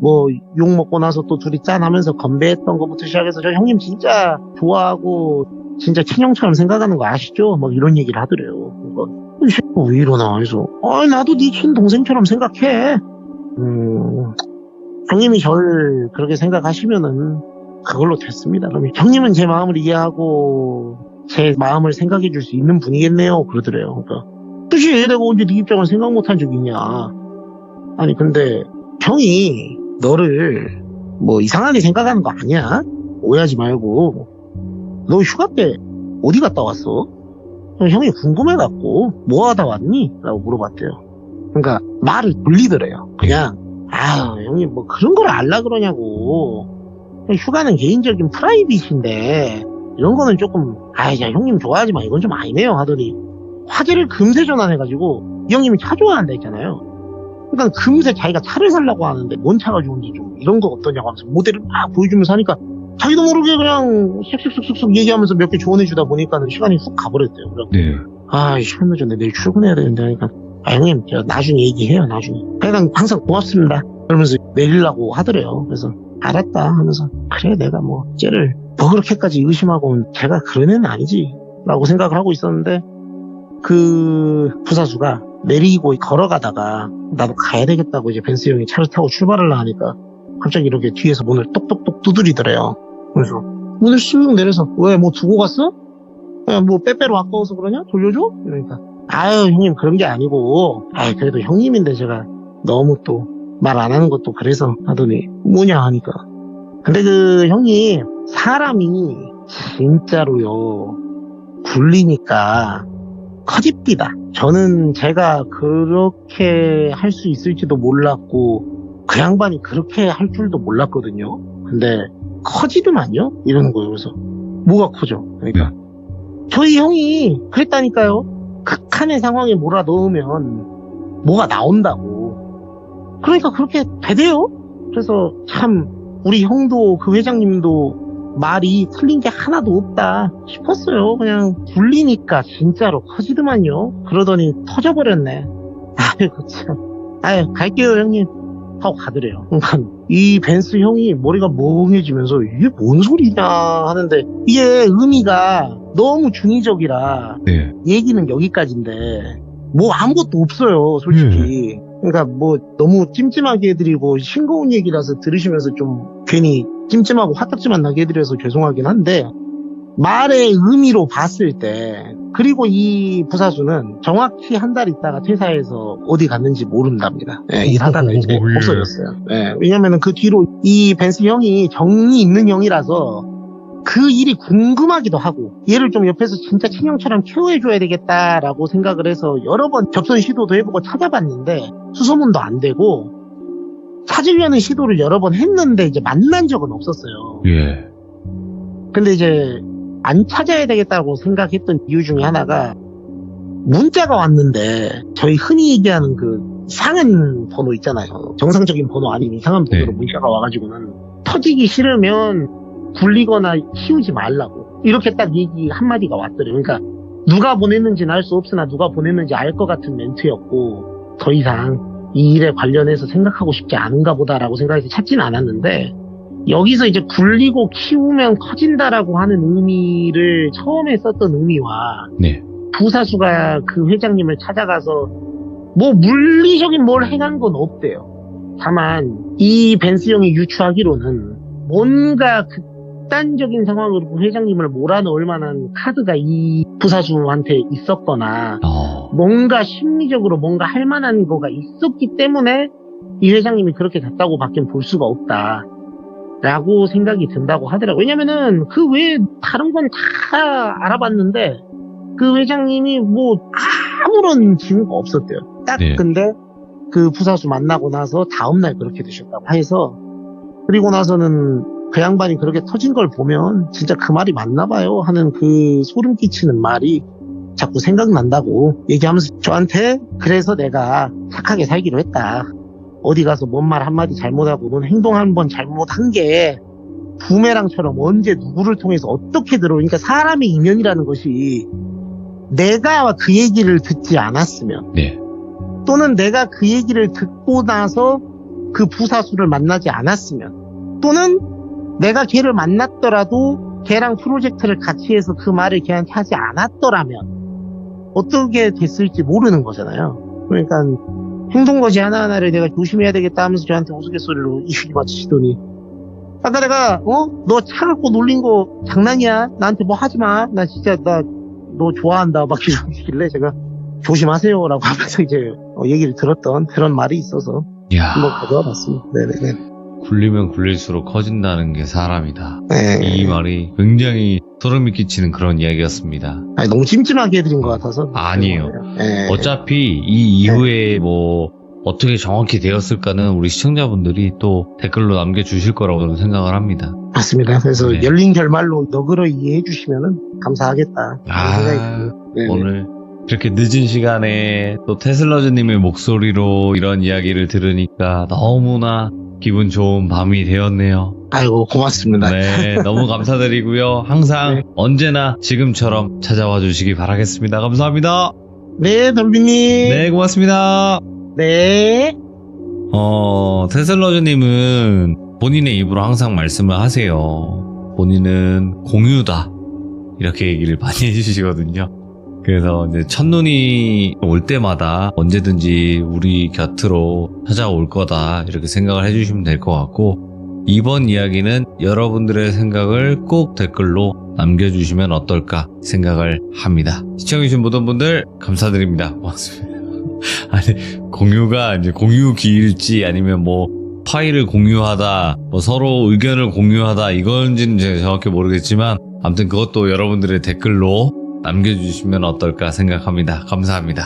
뭐 욕 먹고 나서 또 둘이 짠하면서 건배했던 것부터 시작해서 저 형님 진짜 좋아하고 진짜 친형처럼 생각하는 거 아시죠? 막 이런 얘기를 하더래요. 그러니까 이 새끼 왜 이러나 해서 나도 네 친동생처럼 생각해. 형님이 저를 그렇게 생각하시면은 그걸로 됐습니다. 그럼 형님은 제 마음을 이해하고 제 마음을 생각해 줄 수 있는 분이겠네요. 그러더래요. 그러니까 뜻이 내가 언제 네 입장을 생각 못한 적이 있냐. 아니 근데 형이 너를 뭐 이상하게 생각하는 거 아니야? 오해하지 말고 너 휴가 때 어디 갔다 왔어? 형이 궁금해갖고 뭐 하다 왔니? 라고 물어봤대요. 그러니까 말을 돌리더래요. 그냥 형님 뭐 그런 걸 알라 그러냐고. 휴가는 개인적인 프라이빗인데 이런 거는 조금 형님 좋아하지만 이건 좀 아니네요 하더니 화제를 금세 전환해가지고 이 형님이 차 좋아한다 했잖아요. 그러니까 금세 자기가 차를 살라고 하는데 뭔 차가 좋은지 좀 이런 거 어떠냐고 하면서 모델을 막 보여주면서 하니까 자기도 모르게 그냥 쓱쓱쓱쓱 얘기하면서 몇 개 조언해주다 보니까 시간이 훅 가버렸대요. 네. 시간 늦었네. 내일 출근해야 되는데 하니까 형님 제가 나중에 얘기해요. 나중에. 그냥 항상 고맙습니다. 그러면서 내리려고 하더래요. 그래서 알았다 하면서 그래 내가 뭐 쟤를 뭐 그렇게까지 의심하고 제가 그런 애는 아니지 라고 생각을 하고 있었는데 그 부사수가 내리고 걸어가다가 나도 가야 되겠다고 이제 벤스 형이 차를 타고 출발을 하니까 갑자기 이렇게 뒤에서 문을 똑똑똑 두드리더래요. 그래서 문을 쓱 내려서 왜 뭐 두고 갔어? 뭐 빼빼로 아까워서 그러냐? 돌려줘? 이러니까 형님 그런 게 아니고 그래도 형님인데 제가 너무 또 말 안 하는 것도 그래서 하더니 뭐냐 하니까 근데 그 형님 사람이 진짜로요 굴리니까 커집디다. 저는 제가 그렇게 할 수 있을지도 몰랐고 그 양반이 그렇게 할 줄도 몰랐거든요. 근데 커지더만요? 이러는 거예요. 그래서 뭐가 커져? 그러니까 저희 형이 그랬다니까요. 극한의 상황에 몰아넣으면 뭐가 나온다고. 그러니까 그렇게 되대요. 그래서 참 우리 형도 그 회장님도 말이 틀린 게 하나도 없다 싶었어요. 그냥 굴리니까 진짜로 커지더만요. 그러더니 터져버렸네. 아이고 참. 갈게요 형님 하고 가더래요. 그러니까 이 벤스 형이 머리가 멍해지면서 이게 뭔 소리냐 하는데 이게 의미가 너무 중의적이라 얘기는 여기까지인데 뭐 아무것도 없어요 솔직히. 그러니까 뭐 너무 찜찜하게 해드리고 싱거운 얘기라서 들으시면서 좀 괜히 찜찜하고 화딱지만 나게 해드려서 죄송하긴 한데 말의 의미로 봤을 때, 그리고 이 부사수는 정확히 한 달 있다가 퇴사해서 어디 갔는지 모른답니다. 예, 일하다가 이제 오, 예. 없어졌어요. 예, 왜냐면은 그 뒤로 이 벤스 형이 정이 있는 형이라서 그 일이 궁금하기도 하고, 얘를 좀 옆에서 진짜 친형처럼 케어해줘야 되겠다라고 생각을 해서 여러 번 접선 시도도 해보고 찾아봤는데 수소문도 안 되고, 찾으려는 시도를 여러 번 했는데 이제 만난 적은 없었어요. 예. 근데 이제 안 찾아야 되겠다고 생각했던 이유 중에 하나가, 문자가 왔는데 저희 흔히 얘기하는 그 이상한 번호 있잖아요. 정상적인 번호 아닌 이상한 번호로 네. 문자가 와가지고는 터지기 싫으면 굴리거나 키우지 말라고, 이렇게 딱 얘기 한마디가 왔더래요. 그러니까 누가 보냈는지는 알 수 없으나 누가 보냈는지 알 것 같은 멘트였고, 더 이상 이 일에 관련해서 생각하고 싶지 않은가 보다라고 생각해서 찾지는 않았는데, 여기서 이제 굴리고 키우면 커진다라고 하는 의미를 처음에 썼던 의미와, 네. 부사수가 그 회장님을 찾아가서 뭐 물리적인 뭘 해간 건 없대요. 다만 이 벤스 형이 유추하기로는 뭔가 극단적인 상황으로 회장님을 몰아넣을 만한 카드가 이 부사수한테 있었거나, 뭔가 심리적으로 뭔가 할 만한 거가 있었기 때문에 이 회장님이 그렇게 됐다고 밖엔 볼 수가 없다 라고 생각이 든다고 하더라고요. 왜냐면은 그 외에 다른 건 다 알아봤는데 그 회장님이 뭐 아무런 징후가 없었대요. 딱 네. 근데 그 부사수 만나고 나서 다음날 그렇게 되셨다고 해서, 그리고 나서는 그 양반이 그렇게 터진 걸 보면 진짜 그 말이 맞나 봐요 하는 그 소름 끼치는 말이 자꾸 생각난다고 얘기하면서 저한테, 그래서 내가 착하게 살기로 했다. 어디 가서 뭔 말 한마디 잘못하고 넌 행동 한 번 잘못한 게 부메랑처럼 언제 누구를 통해서 어떻게 들어오니까, 사람의 인연이라는 것이 내가 그 얘기를 듣지 않았으면, 네. 또는 내가 그 얘기를 듣고 나서 그 부사수를 만나지 않았으면, 또는 내가 걔를 만났더라도 걔랑 프로젝트를 같이 해서 그 말을 걔한테 하지 않았더라면 어떻게 됐을지 모르는 거잖아요. 그러니까 행동거지 하나하나를 내가 조심해야 되겠다 하면서 저한테 우스갯소리로 이슈기 맞추시더니, 아까 내가 너 차 갖고 놀린 거 장난이야, 나한테 뭐 하지마, 나 진짜 너 좋아한다 막 이러길래 제가 조심하세요 라고 하면서 이제 얘기를 들었던 그런 말이 있어서 이야. 한번 가져와 봤습니다. 네네네. 굴리면 굴릴수록 커진다는 게 사람이다. 네. 이 말이 굉장히 소름이 끼치는 그런 이야기였습니다. 아니, 너무 찜찜하게 해드린 것 같아서. 아니에요. 네. 어차피 이 이후에 뭐 어떻게 정확히 되었을까는 우리 시청자분들이 또 댓글로 남겨주실 거라고 저는 생각을 합니다. 맞습니다. 그래서 네. 열린 결말로 너그러 이해해 주시면은 감사하겠다. 네. 오늘 이렇게 늦은 시간에 또 테슬러즈님의 목소리로 이런 이야기를 들으니까 너무나 기분 좋은 밤이 되었네요. 아이고, 고맙습니다. 네, 너무 감사드리고요. 항상 네. 언제나 지금처럼 찾아와 주시기 바라겠습니다. 감사합니다. 네, 덤비님. 네, 고맙습니다. 네. 테슬러즈님은 본인의 입으로 항상 말씀을 하세요. 본인은 공유다. 이렇게 얘기를 많이 해주시거든요. 그래서 이제 첫눈이 올 때마다 언제든지 우리 곁으로 찾아올 거다. 이렇게 생각을 해주시면 될 것 같고, 이번 이야기는 여러분들의 생각을 꼭 댓글로 남겨주시면 어떨까 생각을 합니다. 시청해주신 모든 분들 감사드립니다. 고맙습니다. 아니, 공유가 이제 공유기일지 아니면 뭐 파일을 공유하다, 뭐 서로 의견을 공유하다, 이건지는 제가 정확히 모르겠지만, 아무튼 그것도 여러분들의 댓글로 남겨주시면 어떨까 생각합니다. 감사합니다.